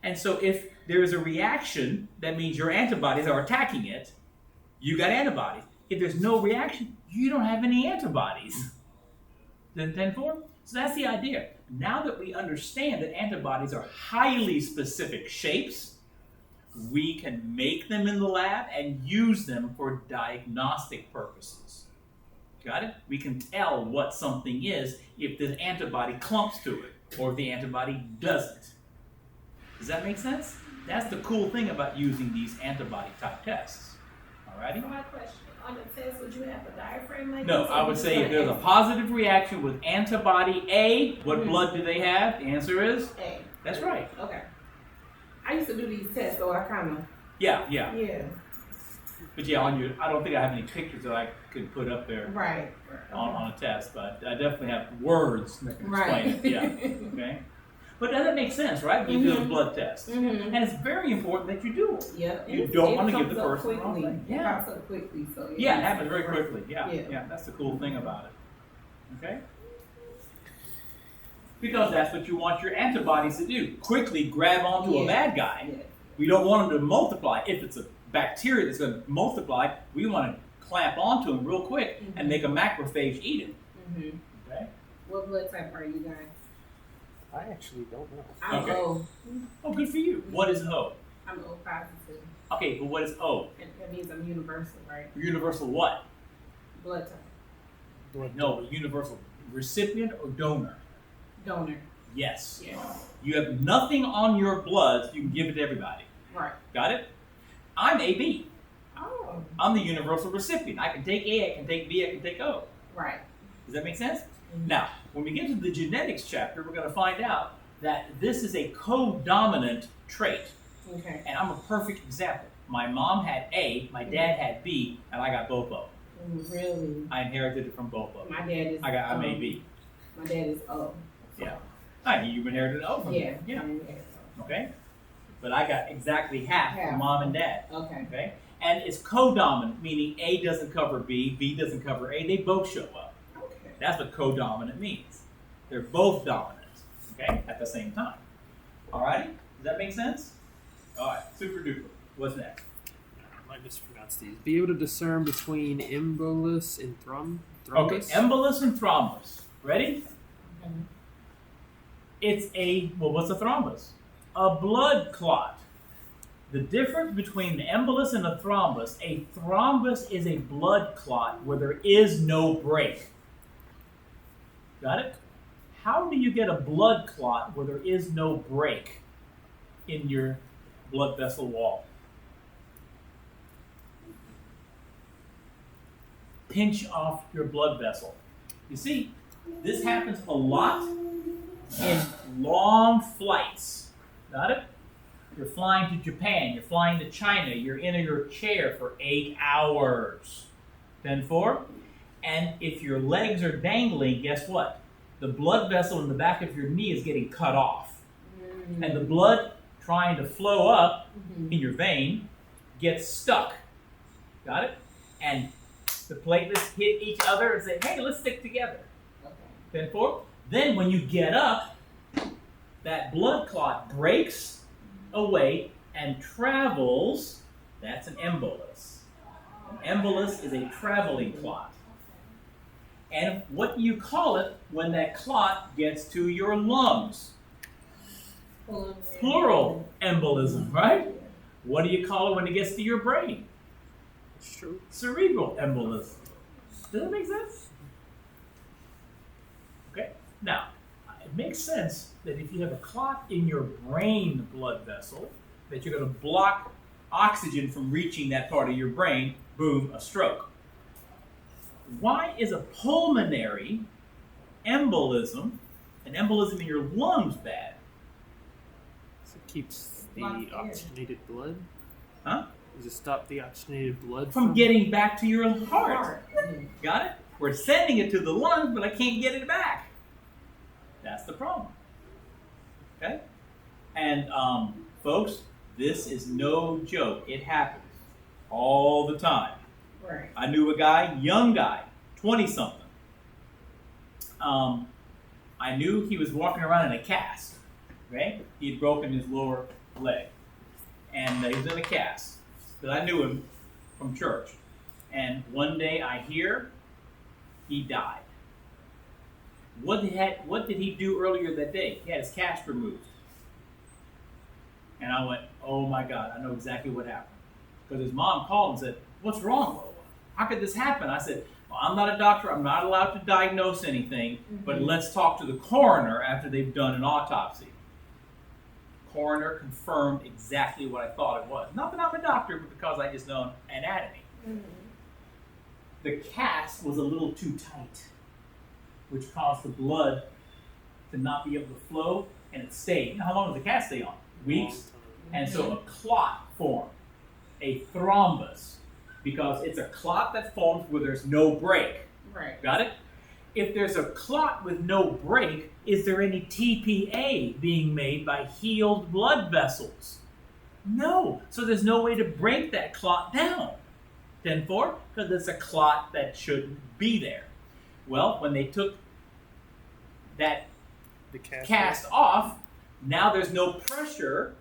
And so if there is a reaction, that means your antibodies are attacking it, you got antibodies. If there's no reaction, you don't have any antibodies. Then 10-4? So that's the idea. Now that we understand that antibodies are highly specific shapes, we can make them in the lab and use them for diagnostic purposes. Got it? We can tell what something is if the antibody clumps to it or if the antibody doesn't. Does that make sense? That's the cool thing about using these antibody type tests. Alrighty? My question, on the test, would you have a diaphragm like No, this? I would say if there's a positive reaction with antibody A, what blood do they have? The answer is? A. That's right. Okay. I used to do these tests, so I kind of Yeah, yeah. Yeah. But yeah, I don't think I have any pictures that I could put up there Right. on a test, but I definitely have words that can explain Right. it. Yeah. Okay. But that makes sense, right? You do a Mhm. blood test. Mm-hmm. And it's very important that you do it. Yeah. You don't want to give the person the wrong quickly. thing. It Yeah. pops up quickly. So Yeah, it happens very quickly. Yeah, Yeah. yeah. That's the cool thing about it. Okay? Because that's what you want your antibodies to do. Quickly grab onto a Yeah. bad guy. Yeah. We don't want them to multiply. If it's a bacteria that's going to multiply, we want to clamp onto them real quick and make a macrophage eat him. Mm-hmm. Okay? What blood type are you guys? I actually don't know. I'm Okay. O. Oh, good for you. What is O? I'm O positive. Okay, but what is O? That means I'm universal, right? Universal what? Blood type. No, but universal recipient or donor? Donor. Yes. Yeah. You have nothing on your blood, so you can give it to everybody. Right. Got it? I'm AB. Oh. I'm the universal recipient. I can take A, I can take B, I can take O. Right. Does that make sense? Mhm. Now, when we get to the genetics chapter, we're going to find out that this is a co-dominant trait. Okay. And I'm a perfect example. My mom had A, my dad had B, and I got both of them. Really? I inherited it from both of them. My dad is. I'm AB. My dad is O. Yeah. You've inherited O from Yeah. me. Yeah. I'm Okay? But I got exactly half Half. from mom and dad. Okay. Okay? And it's co-dominant, meaning A doesn't cover B, B doesn't cover A. They both show up. Okay. That's what co-dominant means. They're both dominant, okay, at the same time. Alrighty? Does that make sense? Alright, super duper. What's next? I might mispronounce these. Be able to discern between embolus and Okay, thrombus. embolus and thrombus. Ready? Mhm. It's what's a thrombus? A blood clot. The difference between the embolus and a thrombus is a blood clot where there is no break. Got it? How do you get a blood clot where there is no break in your blood vessel wall? Pinch off your blood vessel. You see, this happens a lot in long flights. Got it? You're flying to Japan, you're flying to China, you're in your chair for 8 hours. 10-4. And if your legs are dangling, guess what? The blood vessel in the back of your knee is getting cut off. And the blood trying to flow up in your vein gets stuck. Got it? And the platelets hit each other and say, hey, let's stick together. Okay. 10-4. Then when you get up, that blood clot breaks away and travels. That's an embolus. An embolus is a traveling clot. And what do you call it when that clot gets to your lungs? Plural embolism, right? What do you call it when it gets to your brain? It's true. Cerebral embolism. Does that make sense? Okay. Now, it makes sense that if you have a clot in your brain blood vessel, that you're going to block oxygen from reaching that part of your brain, boom, a stroke. Why is a pulmonary embolism, an embolism in your lungs, bad? So it keeps the Block the air. oxygenated blood. Huh? Does it stop the oxygenated blood From getting back to your heart. Mhm. Got it? We're sending it to the lungs, but I can't get it back. That's the problem. Okay? And folks, this is no joke. It happens all the time. Right. I knew a guy, young guy, 20-something. I knew he was walking around in a cast. Okay? He had broken his lower leg. And he was in a cast. But I knew him from church. And one day I hear he died. What did he do earlier that day? He had his cast removed. And I went, oh my God, I know exactly what happened. Because his mom called and said, what's wrong? How could this happen? I said, well, I'm not a doctor. I'm not allowed to diagnose anything. But let's talk to the coroner after they've done an autopsy. Coroner confirmed exactly what I thought it was. Not that I'm a doctor, but because I just know anatomy. The cast was a little too tight, which caused the blood to not be able to flow, and it stayed. You know, how long does the cast stay on? Weeks. And so a clot formed. a thrombus because it's a clot that forms where there's no break. Right. Got it? If there's a clot with no break, is there any TPA being made by healed blood vessels? No. So there's no way to break that clot down. 10-4, because it's a clot that shouldn't be there. Well, when they took that The cast off, now there's no pressure,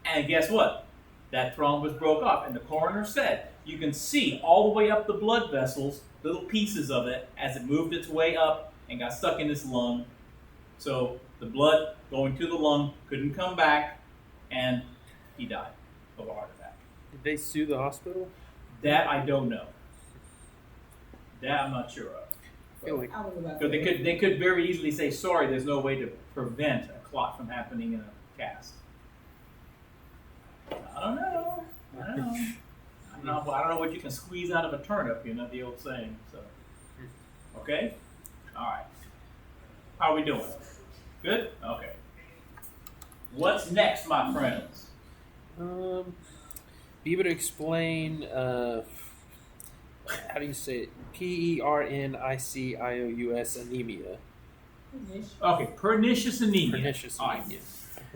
and guess what? That thrombus broke off, and the coroner said you can see all the way up the blood vessels, little pieces of it, as it moved its way up and got stuck in his lung. So the blood going to the lung couldn't come back, and he died of a heart attack. Did they sue the hospital? That I don't know. That I'm not sure of. I feel like I was about Because to they could very easily say, sorry, there's no way to prevent a clot from happening in a cast. I don't know. I don't know what you can squeeze out of a turnip, you know, the old saying. So, okay? All right. How are we doing? Good? Okay. What's next, my friends? be able to explain how do you say it? Pernicious anemia. Okay, pernicious anemia. Pernicious All right. anemia.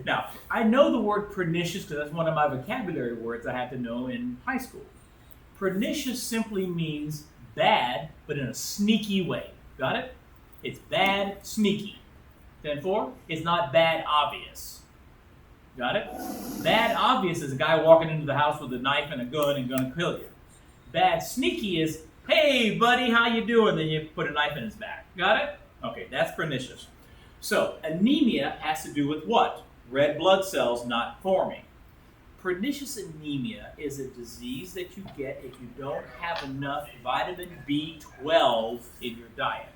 Now, I know the word pernicious because that's one of my vocabulary words I had to know in high school. Pernicious simply means bad, but in a sneaky way. Got it? It's bad, sneaky. 10-4, it's not bad, obvious. Got it? Bad, obvious is a guy walking into the house with a knife and a gun and gonna kill you. Bad, sneaky is, hey, buddy, how you doing? Then you put a knife in his back. Got it? Okay, that's pernicious. So, anemia has to do with what? Red blood cells not forming. Pernicious anemia is a disease that you get if you don't have enough vitamin B12 in your diet.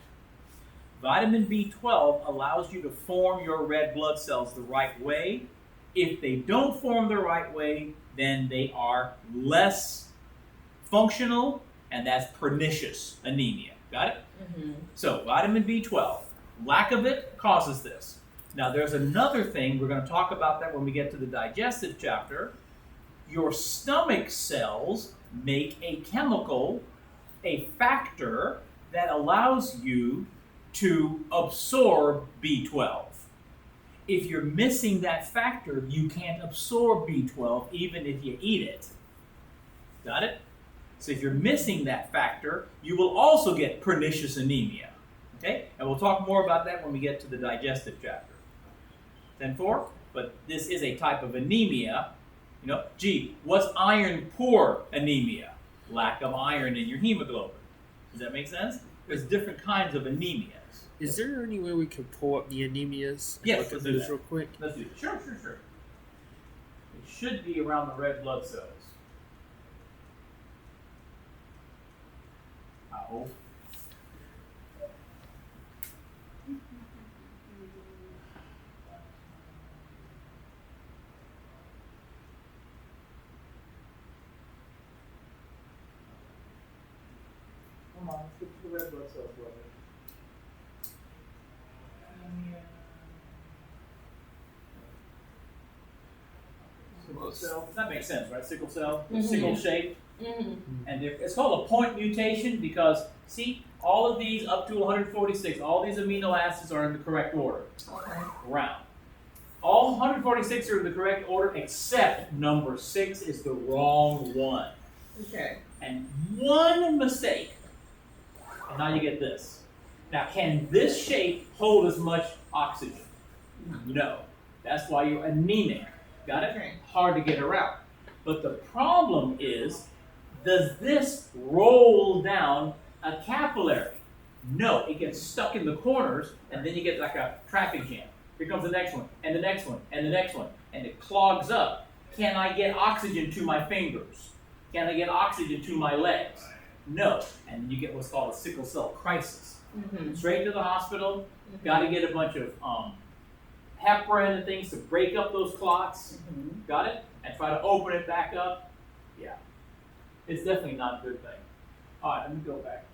Vitamin B12 allows you to form your red blood cells the right way. If they don't form the right way, then they are less functional, and that's pernicious anemia. Got it? Mm-hmm. So, vitamin B12, lack of it causes this. Now, there's another thing, we're going to talk about that when we get to the digestive chapter. Your stomach cells make a chemical, a factor, that allows you to absorb B12. If you're missing that factor, you can't absorb B12 even if you eat it. Got it? So if you're missing that factor, you will also get pernicious anemia. Okay? And we'll talk more about that when we get to the digestive chapter. 10-4? But this is a type of anemia. You know, gee, what's iron poor anemia? Lack of iron in your hemoglobin. Does that make sense? There's different kinds of anemias. Is there any way we could pull up the anemias and Yes, look let's at do those that. real quick? Let's do it. Sure. It should be around the red blood cells. I hope. Come on, let's get to the red blood cells, brother. Sickle cell. That makes sense, right? Sickle cell, Mhm. sickle shape. Mm-hmm. And it's called a point mutation because, see, all of these up to 146, all these amino acids are in the correct order. Okay. Round. All 146 are in the correct order except number 6 is the wrong one. Okay. And one mistake, and now you get this. Now, can this shape hold as much oxygen? No. That's why you're anemic. Got it? Okay. Hard to get around. But the problem is, does this roll down a capillary? No, it gets stuck in the corners, and then you get like a traffic jam. Here comes the next one, and the next one, and the next one, and it clogs up. Can I get oxygen to my fingers? Can I get oxygen to my legs? No. And you get what's called a sickle cell crisis. Mm-hmm. Straight to the hospital, got to get a bunch of heparin and things to break up those clots. Mm-hmm. Got it? And try to open it back up. Yeah. It's definitely not a good thing. All right, let me go back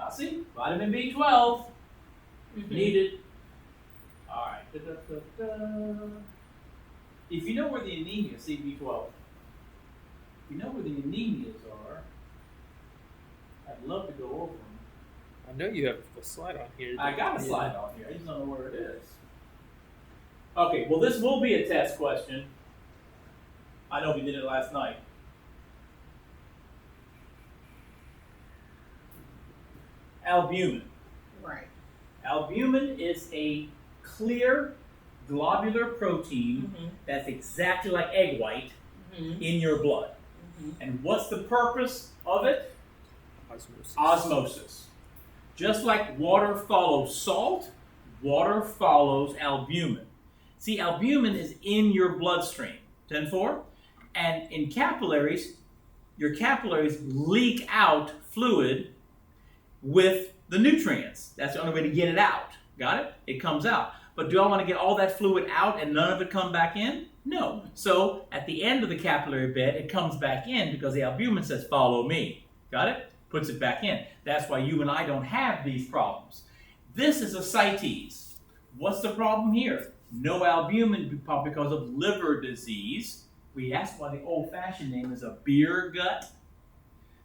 to. See? Vitamin B12 Mm-hmm. needed. All right. If you know where the anemia, see B12. who the anemias are. I'd love to go over them. I know you have a slide on here. I got a slide on here. I just don't know where it is. Okay, well, this will be a test question. I know we did it last night. Albumin. Right. Albumin is a clear globular protein Mm-hmm. that's exactly like egg white Mm-hmm. in your blood. Mm-hmm. And what's the purpose of it? Osmosis. Osmosis. Just like water follows salt, water follows albumin. See, albumin is in your bloodstream, 10-4, and in capillaries, your capillaries leak out fluid with the nutrients. That's the only way to get it out. Got it? It comes out. But do I want to get all that fluid out and none of it come back in? No. So at the end of the capillary bed, it comes back in because the albumin says, follow me. Got it? Puts it back in. That's why you and I don't have these problems. This is ascites. What's the problem here? No albumin because of liver disease. That's why the old-fashioned name is a beer gut.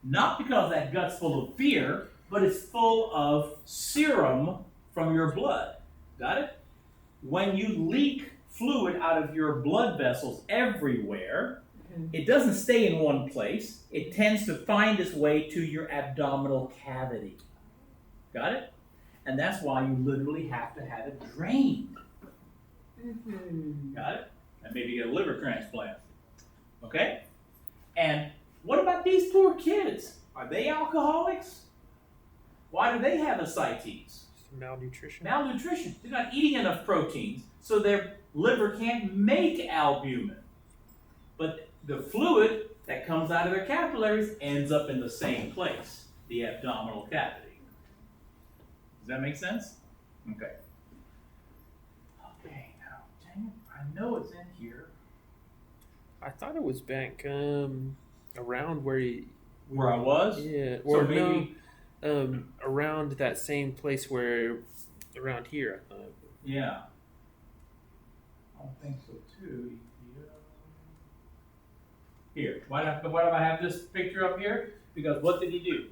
Not because that gut's full of beer, but it's full of serum from your blood. Got it? When you leak fluid out of your blood vessels everywhere, it doesn't stay in one place. It tends to find its way to your abdominal cavity. Got it? And that's why you literally have to have it drained. Mm-hmm. Got it? And maybe get a liver transplant. Okay? And what about these poor kids? Are they alcoholics? Why do they have ascites? Malnutrition. Malnutrition. They're not eating enough proteins, so their liver can't make albumin. But the fluid that comes out of their capillaries ends up in the same place, the abdominal cavity. Does that make sense? Okay. Okay, now, dang it, I know it's in here. I thought it was back around Where I was? Yeah. So Or maybe, no, around that same place around here, I thought. yeah. I don't think so too. Here, why do I have this picture up here? Because what did he do?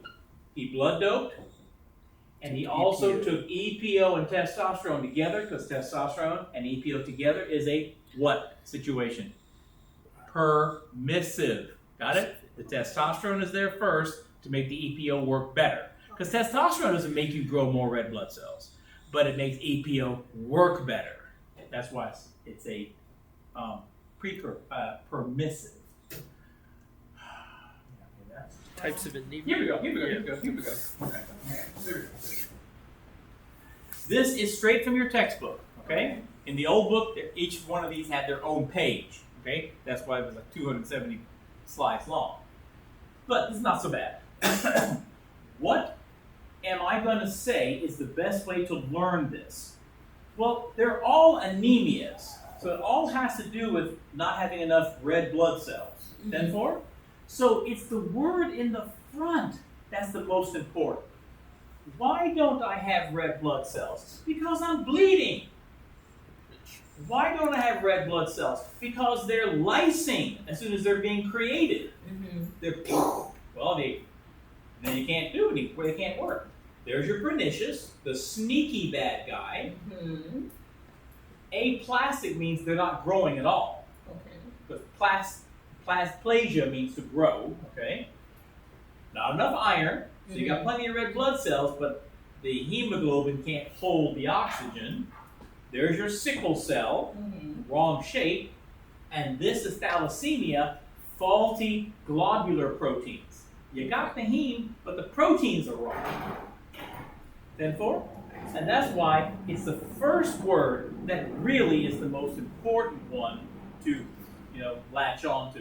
He blood doped, and he also EPO. took EPO and testosterone together, because testosterone and EPO together is a what situation? Permissive. Got it? The testosterone is there first to make the EPO work better. Because testosterone doesn't make you grow more red blood cells, but it makes EPO work better. That's why it's a permissive. Types of anemia. Here we go. Okay. Here we go. This is straight from your textbook, okay? In the old book, each one of these had their own page, okay? That's why it was like 270 slides long. But it's not so bad. What am I going to say is the best way to learn this? Well, they're all anemias. So it all has to do with not having enough red blood cells. 10-4? So it's the word in the front that's the most important. Why don't I have red blood cells? Because I'm bleeding. Why don't I have red blood cells? Because they're lysing as soon as they're being created. They're, well, then you can't do anything, they can't work. There's your pernicious, the sneaky bad guy. Aplastic means they're not growing at all. Okay. But plasplasia means to grow, okay? Not enough iron, so you got plenty of red blood cells, but the hemoglobin can't hold the oxygen. There's your sickle cell, wrong shape, and this is thalassemia, faulty globular proteins. You got the heme, but the proteins are wrong. 10-4? And that's why it's the first word that really is the most important one to, latch on to.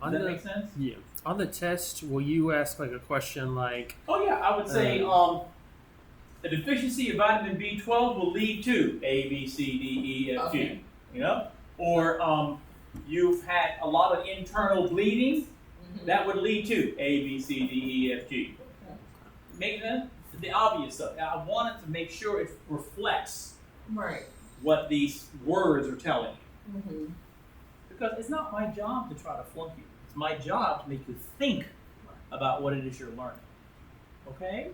Does that make sense? Yeah. On the test, will you ask like a question like? Oh yeah, I would say a deficiency of vitamin B12 will lead to A, B, C, D, E, F, G. Okay. Or you've had a lot of internal bleeding, that would lead to A, B, C, D, E, F, G. Make sense? The obvious stuff. I wanted to make sure it reflects Right. what these words are telling you. Because it's not my job to try to flunk you. It's my job to make you think about what it is you're learning. Okay?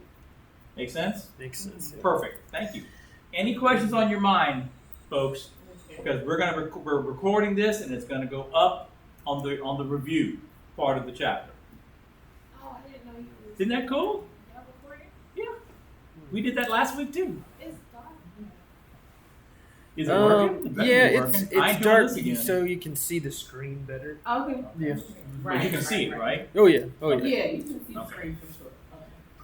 Make sense? Makes sense. Yeah. Perfect. Thank you. Any questions on your mind, folks? Because we're recording this and it's gonna go up on the review part of the chapter. Oh, I didn't know you were. Isn't that cool? Y'all recording? Yeah. We did that last week too. It's dark. Is it working? It better Yeah, be it's working. I ain't doing dark this again. so you can see the screen better. Okay. Yeah. But you can see it, right? Oh yeah. Oh yeah. Yeah, you can see the Okay. screen for sure.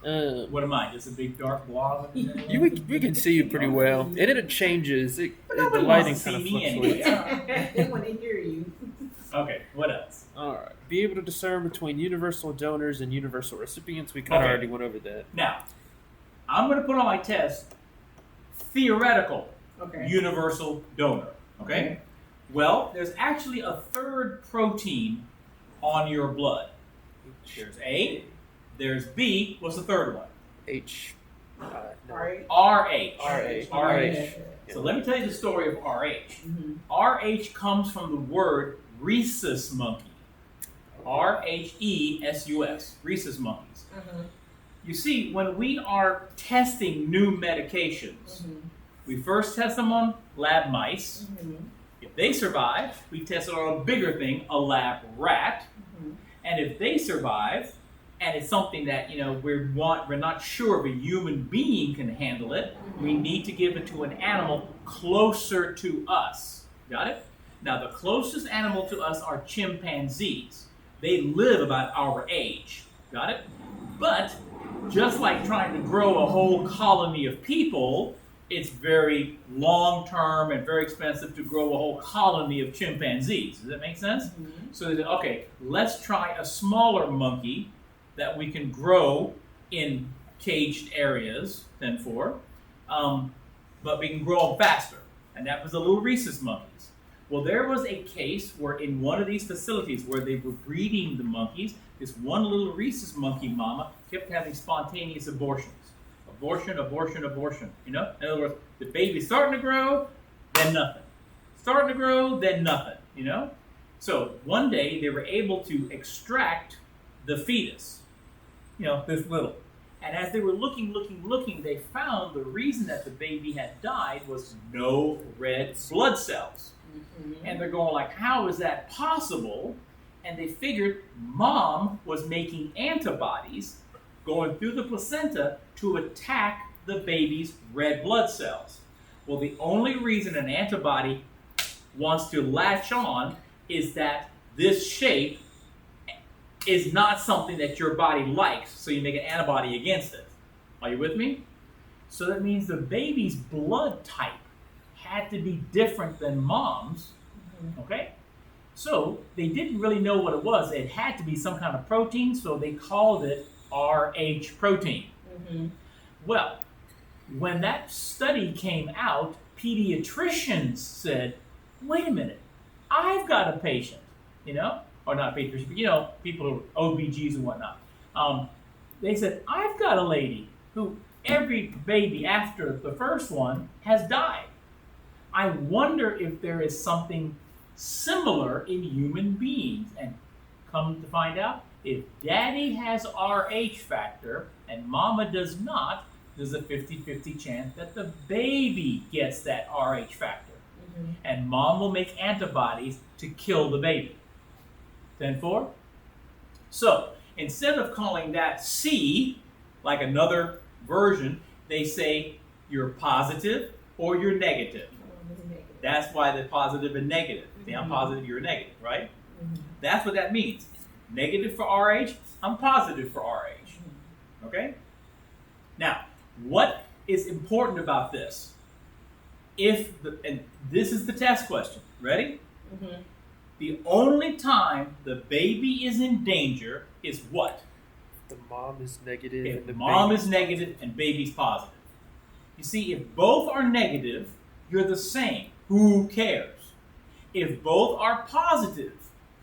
Okay. What am I? Just a big dark blob? We can see you pretty well, and it changes. The Nobody lighting wants to kind of see me fluctuates. anyway. They want to hear you. Okay, what else? All right. Be able to discern between universal donors and universal recipients. We kind of Okay. already went over that. Now, I'm going to put on my test theoretical Okay. universal donor. Okay? Well, there's actually a third protein on your blood. There's A, there's B, what's the third one? H. No. Alright. RH. RH. RH. So let me tell you the story of RH. RH comes from the word rhesus monkey. R-H-E-S-U-S. Rhesus monkeys. You see, when we are testing new medications, we first test them on lab mice. If they survive, we test it on a bigger thing, a lab rat. And if they survive, and it's something that we're not sure if a human being can handle it, we need to give it to an animal closer to us. Got it? Now, the closest animal to us are chimpanzees. They live about our age. Got it? But just like trying to grow a whole colony of people, it's very long-term and very expensive to grow a whole colony of chimpanzees. Does that make sense? So they said, okay, let's try a smaller monkey that we can grow in caged areas than but we can grow them faster. And that was the little rhesus monkeys. Well, there was a case where in one of these facilities where they were breeding the monkeys, this one little rhesus monkey mama kept having spontaneous abortions. Abortion. In other words, the baby's starting to grow, then nothing. Starting to grow, then nothing. So one day they were able to extract the fetus. This little. And as they were looking, they found the reason that the baby had died was no red blood cells. And they're going like, how is that possible? And they figured mom was making antibodies going through the placenta to attack the baby's red blood cells. Well, the only reason an antibody wants to latch on is that this shape is not something that your body likes, so you make an antibody against it. Are you with me? So that means the baby's blood type had to be different than mom's, okay? So they didn't really know what it was. It had to be some kind of protein, so they called it RH protein. Well, when that study came out, pediatricians said, wait a minute, I've got a patient, or not pediatricians, but people who are OBGs and whatnot. They said, I've got a lady who every baby after the first one has died. I wonder if there is something similar in human beings. And come to find out, if daddy has RH factor and mama does not, there's a 50-50 chance that the baby gets that RH factor. And mom will make antibodies to kill the baby. 10-4? So, instead of calling that C, like another version, they say you're positive or you're negative. That's why they're positive and negative. See, I'm positive, you're negative, right? That's what that means. Negative for RH, I'm positive for RH. Okay? Now, what is important about this? And this is the test question. Ready? The only time the baby is in danger is what? The mom is negative. If and the mom baby- is negative and baby's positive. You see, if both are negative, you're the same. Who cares? If both are positive,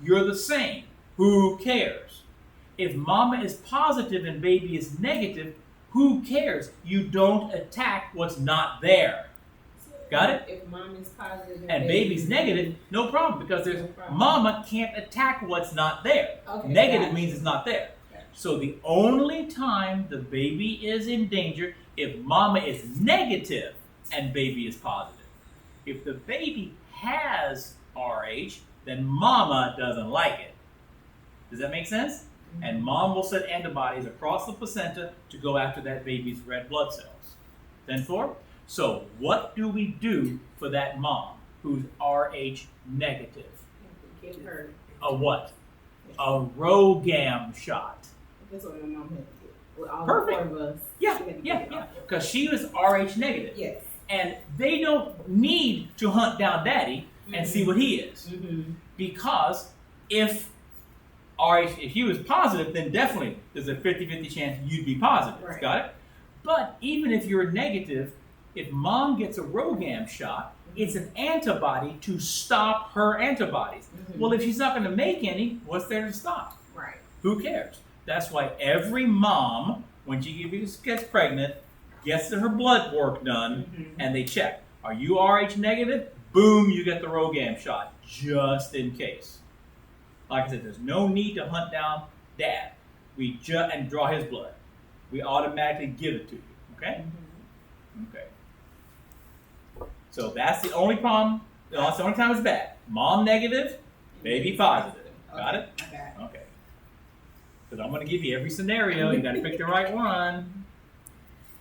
you're the same. Who cares? If mama is positive and baby is negative, who cares? You don't attack what's not there. Got it? If mom is positive And baby's negative, no problem, because there's No problem. mama can't attack what's not there. Okay, Negative got it. means it's not there. Gotcha. So the only time the baby is in danger if mama is negative and baby is positive. If the baby has RH, then mama doesn't like it. Does that make sense? And mom will send antibodies across the placenta to go after that baby's red blood cells. 10-4? So what do we do for that mom who's RH negative? Give her. A what? A RhoGAM shot. That's what my mom had to do. With all Perfect. four of us. Yeah, she had to yeah, get it yeah. all. Because she was RH negative. Yes. And they don't need to hunt down daddy and see what he is. Mm-hmm. Because if RH, if he was positive, then definitely there's a 50-50 chance you'd be positive. Right. Got it? But even if you're negative, if mom gets a RhoGAM shot, it's an antibody to stop her antibodies. Mhm. Well, if she's not going to make any, what's there to stop? Right. Who cares? That's why every mom, when she gets pregnant, gets her blood work done, Mhm. and they check. Are you RH negative? Boom, you get the RhoGAM shot, just in case. Like I said, there's no need to hunt down dad. And draw his blood. We automatically give it to you. Okay? Mhm. Okay. So that's the only problem. That's the only time it's bad. Mom negative, baby positive. Got it? I got it. Okay. Because I'm going to give you every scenario. You got to pick the right one.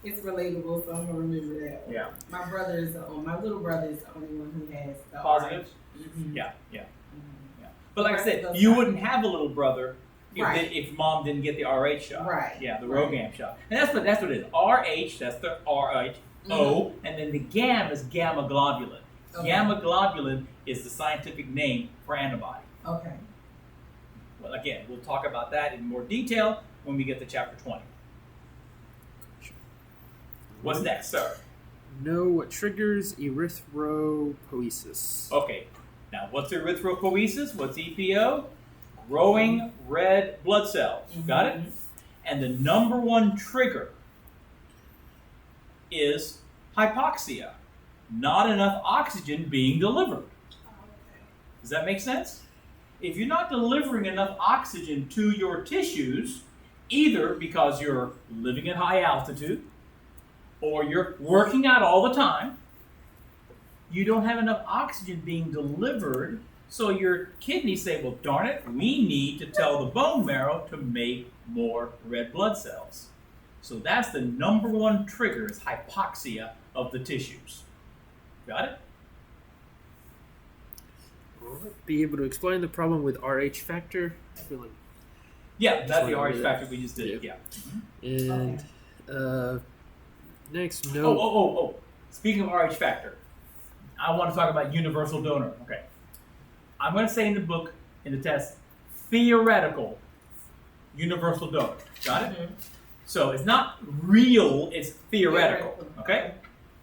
It's relatable, so I'm gonna remember that. Yeah. My brother is my little brother is the only one who has the Positive? Mhm. Yeah, yeah. Mhm. But like I said, Those you guys. wouldn't have a little brother if, Right. if mom didn't get the RH shot. Right. Yeah, the Right. RhoGAM shot. And that's what it is. RH, that's the RH, O, and then the GAM is gamma globulin. Okay. Gamma globulin is the scientific name for antibody. Okay. Well, again, we'll talk about that in more detail when we get to chapter 20. What's next, sir? Know what triggers erythropoiesis. Okay, now what's erythropoiesis? What's EPO? Growing red blood cells. Got it? Mhm. And the number one trigger is hypoxia. Not enough oxygen being delivered. Does that make sense? If you're not delivering enough oxygen to your tissues, either because you're living at high altitude or you're working out all the time, you don't have enough oxygen being delivered, so your kidneys say, well, darn it, we need to tell the bone marrow to make more red blood cells. So that's the number one trigger is hypoxia of the tissues. Got it? Be able to explain the problem with RH factor. I feel like, Yeah, that's the Just wanted RH to- factor we just did. Yeah. and next, Oh, no. oh. Speaking of RH factor, I want to talk about universal donor. Okay. I'm going to say in the book, in the test, theoretical universal donor. Got it? Mhm. So it's not real, it's theoretical. Okay?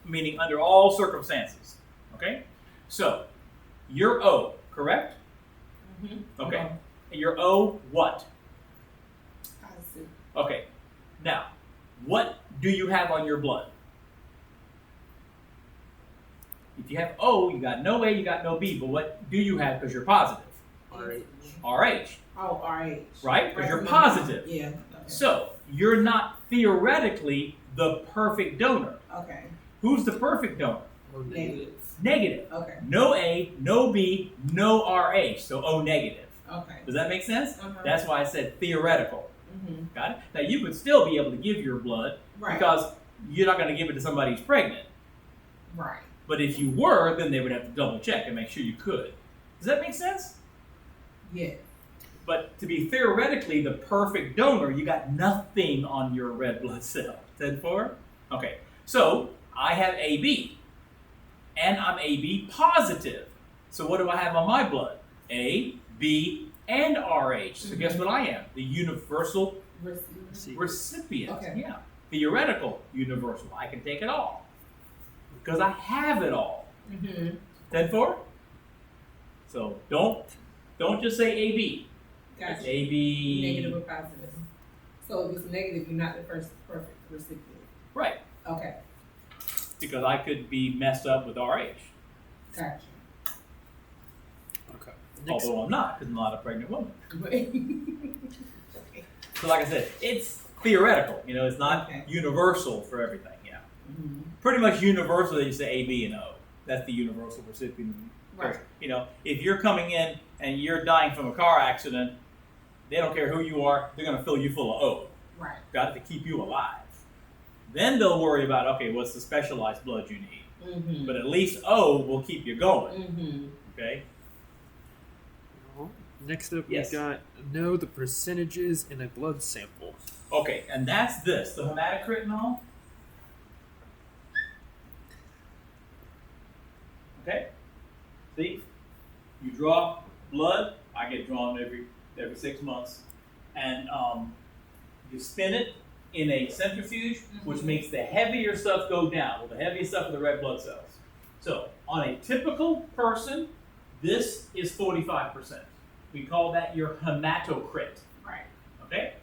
Meaning under all circumstances. Okay? So, you're O, correct? Mhm. Okay. And you're O what? Positive. Okay. Now, what do you have on your blood? If you have O, you got no A, you got no B, but what do you have because you're positive? RH. RH, Oh, RH. right? Because you're Right. positive. Yeah. Okay. So, you're not theoretically the perfect donor. Okay. Who's the perfect donor? Oh, negative. Negative. Negative. Okay. No A, no B, no RH, so O negative. Okay. Does that make sense? Uh-huh. That's why I said theoretical. Mhm. Got it? Now, you would still be able to give your blood Right. because you're not going to give it to somebody who's pregnant. Right. But if you were, then they would have to double check and make sure you could. Does that make sense? Yeah. But to be theoretically the perfect donor, you got nothing on your red blood cell. 10-4? Okay. So I have AB. And I'm AB positive. So what do I have on my blood? A, B, and RH. So guess what I am? The universal Receiver. recipient. Okay. Yeah. Theoretical universal. I can take it all. Because I have it all. Mhm. 10-4? So don't just say AB. Gotcha. It's AB. Negative or positive. So if it's negative, you're not the first perfect recipient. Right. Okay. because I could be messed up with RH. Gotcha. Okay. Next, Although I'm not, because I'm not a pregnant woman. Okay. So like I said, it's theoretical. It's not Okay. universal for everything. Yeah. Mhm. Pretty much universal, they say A, B, and O. That's the universal recipient. Right. If you're coming in and you're dying from a car accident, they don't care who you are, they're going to fill you full of O. Right. Got it, to keep you alive. Then they'll worry about, okay, what's the specialized blood you need? Mm-hmm. But at least O will keep you going. Mm-hmm. Okay? next up, Yes. we've got know the percentages in a blood sample. Okay, and that's this, the hematocrit and all. Okay? See? You draw blood, I get drawn every 6 months. And you spin it in a centrifuge, which makes the heavier stuff go down. Well, the heaviest stuff are the red blood cells. So, on a typical person, this is 45%. We call that your hematocrit. Right. Okay?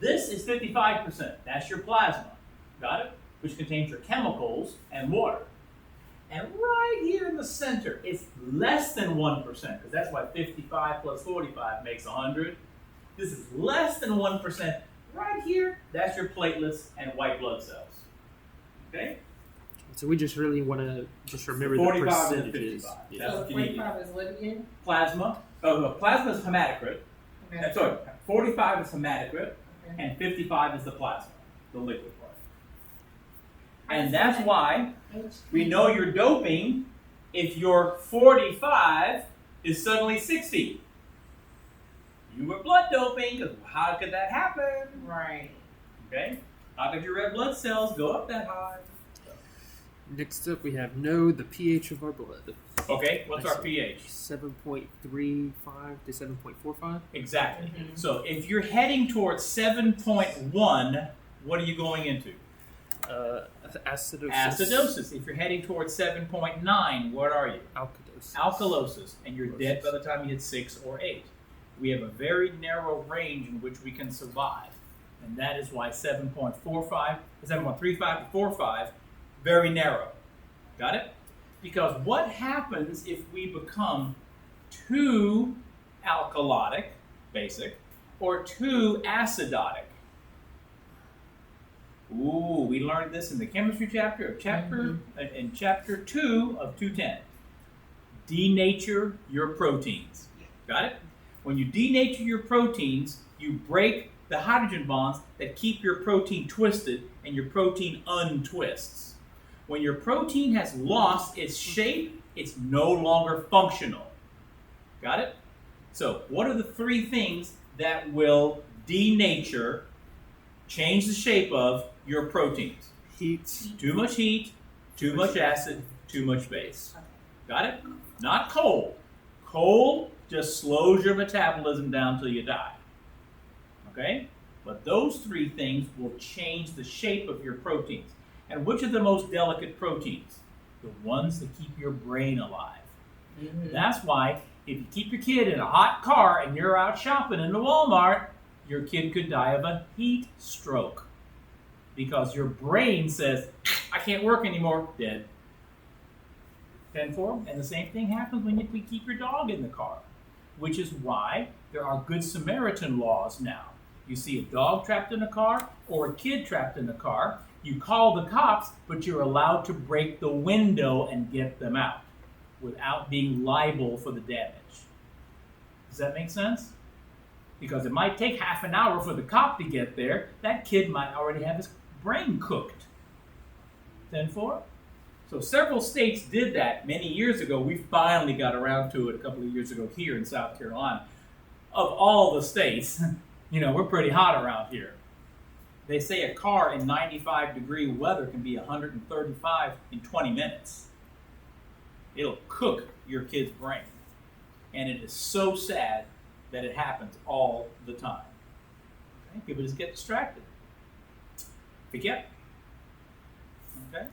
This is 55%. That's your plasma. Got it? Which contains your chemicals and water. And right here in the center, it's less than 1%, because that's why 55 plus 45 makes 100. This is less than 1%. Right here, that's your platelets and white blood cells. Okay? So we just really want to just remember the 45 and percentages. 55. Yeah. That's So what you need. 45 is what again? Plasma. Plasma is hematocrit. Okay. Sorry, 45 is hematocrit, Okay. and 55 is the plasma, the liquid part. And that's why we know you're doping if your 45 is suddenly 60. You were blood doping, because how could that happen? Right. Okay? How could your red blood cells go up that high? Next up, we have know the pH of our blood. Okay, what's our Excellent. pH? 7.35 to 7.45. Exactly. Mhm. So if you're heading towards 7.1, what are you going into? Acidosis. Acidosis. If you're heading towards 7.9, what are you? Alkalosis. Alkalosis, and you're dead by the time you hit 6 or 8. We have a very narrow range in which we can survive, and that is why 7.35 to 45, very narrow. Got it? Because what happens if we become too alkalotic, basic, or too acidotic? Ooh, we learned this in the chemistry chapter in chapter 2 of 210. Denature your proteins. Got it? When you denature your proteins, you break the hydrogen bonds that keep your protein twisted, and your protein untwists. When your protein has lost its shape, it's no longer functional. Got it? So, what are the 3 things that will denature, change the shape of your proteins? Heat. Too much heat, too much acid, too much base. Got it? Not cold. Cold just slows your metabolism down till you die. Okay? But those 3 things will change the shape of your proteins. And which are the most delicate proteins? The ones that keep your brain alive. Mm-hmm. That's why if you keep your kid in a hot car and you're out shopping in the Walmart, your kid could die of a heat stroke. Because your brain says, I can't work anymore, dead. 10-4. And the same thing happens when we keep your dog in the car. Which is why there are Good Samaritan laws now. You see a dog trapped in a car or a kid trapped in a car, you call the cops, but you're allowed to break the window and get them out without being liable for the damage. Does that make sense? Because it might take half an hour for the cop to get there. That kid might already have his brain cooked. 10-4? So several states did that many years ago. We finally got around to it a couple of years ago here in South Carolina. Of all the states, we're pretty hot around here. They say a car in 95-degree weather can be 135 in 20 minutes. It'll cook your kid's brain. And it is so sad that it happens all the time. Okay? People just get distracted. Forget. Okay?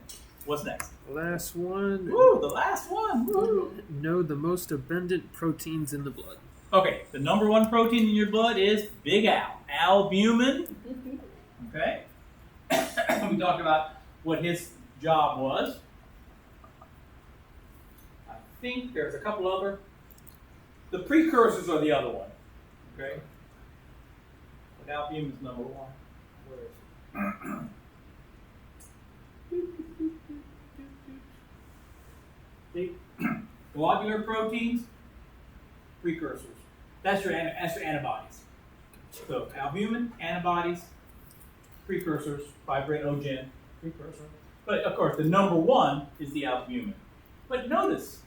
What's next? Last one. Woo, the last one. Woo. Know the most abundant proteins in the blood. Okay, the number 1 protein in your blood is Big Al. Albumin. Okay? We talked about what his job was. think there's a couple other. The precursors are the other one. Okay. But albumin is number one. Where is it? The globular proteins, precursors. That's your antibodies. So albumin, antibodies, precursors, fibrinogen, precursor. But of course, the number one is the albumin. But notice,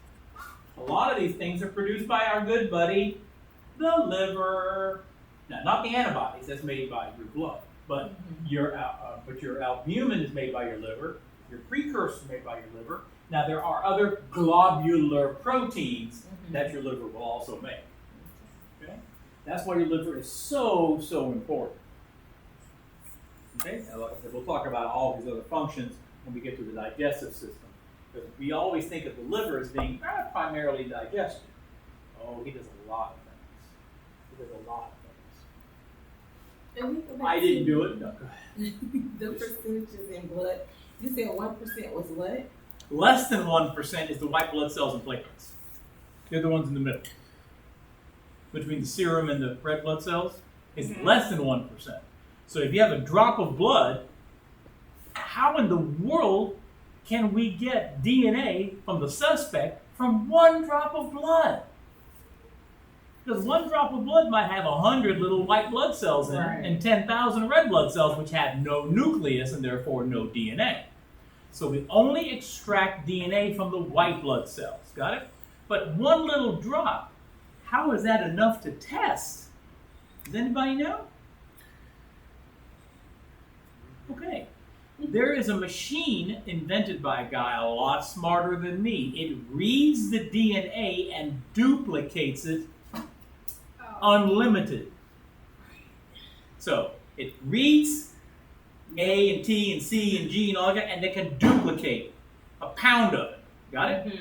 a lot of these things are produced by our good buddy, the liver. Now, not the antibodies, that's made by your blood, but your albumin is made by your liver. Your precursor is made by your liver. Now, there are other globular proteins that your liver will also make. Okay, that's why your liver is so important. Okay, now, we'll talk about all these other functions when we get to the digestive system. Because we always think of the liver as being primarily digestion. Oh, he does a lot of things. He does a lot of things. I didn't do it. No, go ahead. The percentages in blood. You said 1% was what? Less than 1% is the white blood cells and platelets. They're the ones in the middle. Between the serum and the red blood cells, it's less than 1%. So if you have a drop of blood, how in the world can we get DNA from the suspect from one drop of blood? Because one drop of blood might have 100 little white blood cells in it and 10,000 red blood cells, which have no nucleus and therefore no DNA. So we only extract DNA from the white blood cells. Got it? But one little drop, how is that enough to test? Does anybody know? Okay. There is a machine invented by a guy a lot smarter than me. It reads the DNA and duplicates it unlimited. So it reads A and T and C and G and all that, and they can duplicate a pound of it. Got it?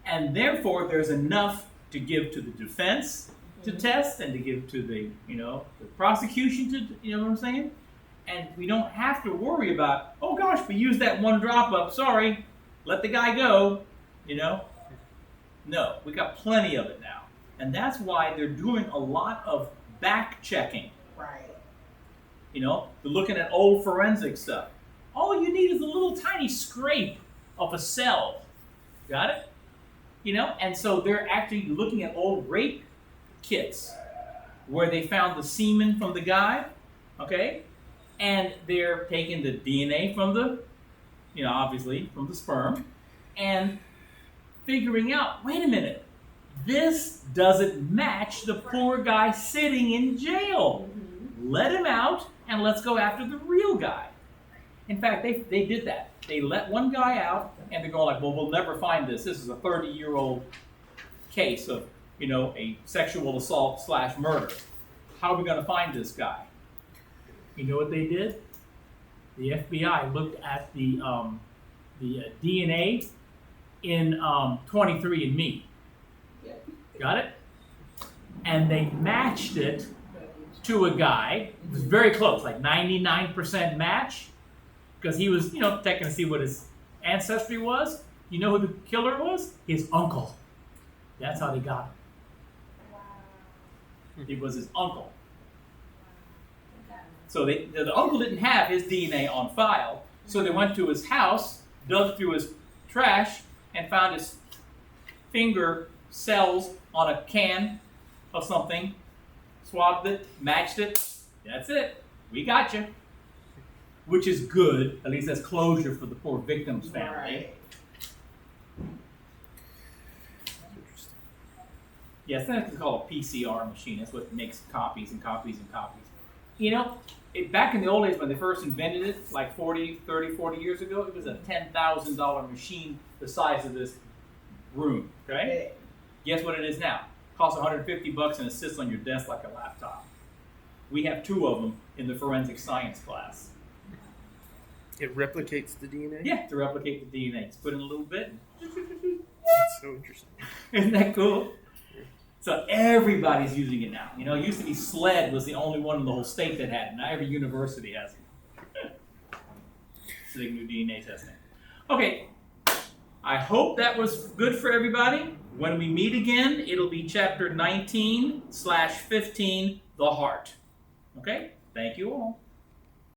And therefore, there's enough to give to the defense to test, and to give to the the prosecution to what I'm saying. And we don't have to worry about, oh gosh, we used that one drop up, sorry, let the guy go, No, we got plenty of it now. And that's why they're doing a lot of back checking. Right. They're looking at old forensic stuff. All you need is a little tiny scrape of a cell. Got it? And so they're actually looking at old rape kits where they found the semen from the guy, okay? And they're taking the DNA from the, obviously from the sperm, and figuring out, wait a minute, this doesn't match the poor guy sitting in jail. Let him out, and let's go after the real guy. In fact, they did that. They let one guy out, and they're going like, well, we'll never find this. This is a 30-year-old case of, a sexual assault / murder. How are we going to find this guy? You know what they did? The FBI looked at the DNA in 23andMe. Got it? And they matched it to a guy. It was very close, like 99% match, because he was, checking to see what his ancestry was. You know who the killer was? His uncle. That's how they got him. Wow. It was his uncle. So the uncle didn't have his DNA on file, so they went to his house, dug through his trash, and found his finger cells on a can of something, swabbed it, matched it. That's it. We got you. Which is good. At least that's closure for the poor victim's family. Right. Yes, that's called a PCR machine. That's what makes copies and copies and copies. Back in the old days when they first invented it, like 30, 40 years ago, it was a $10,000 machine the size of this room, okay? Guess what it is now? Costs $150 and it sits on your desk like a laptop. We have 2 of them in the forensic science class. It replicates the DNA? Yeah, to replicate the DNA. Just put in a little bit. That's so interesting. Isn't that cool? So everybody's using it now. It used to be SLED was the only one in the whole state that had it. Now every university has it. So they can do DNA testing. Okay, I hope that was good for everybody. When we meet again, it'll be chapter 19/15, the heart. Okay? Thank you all.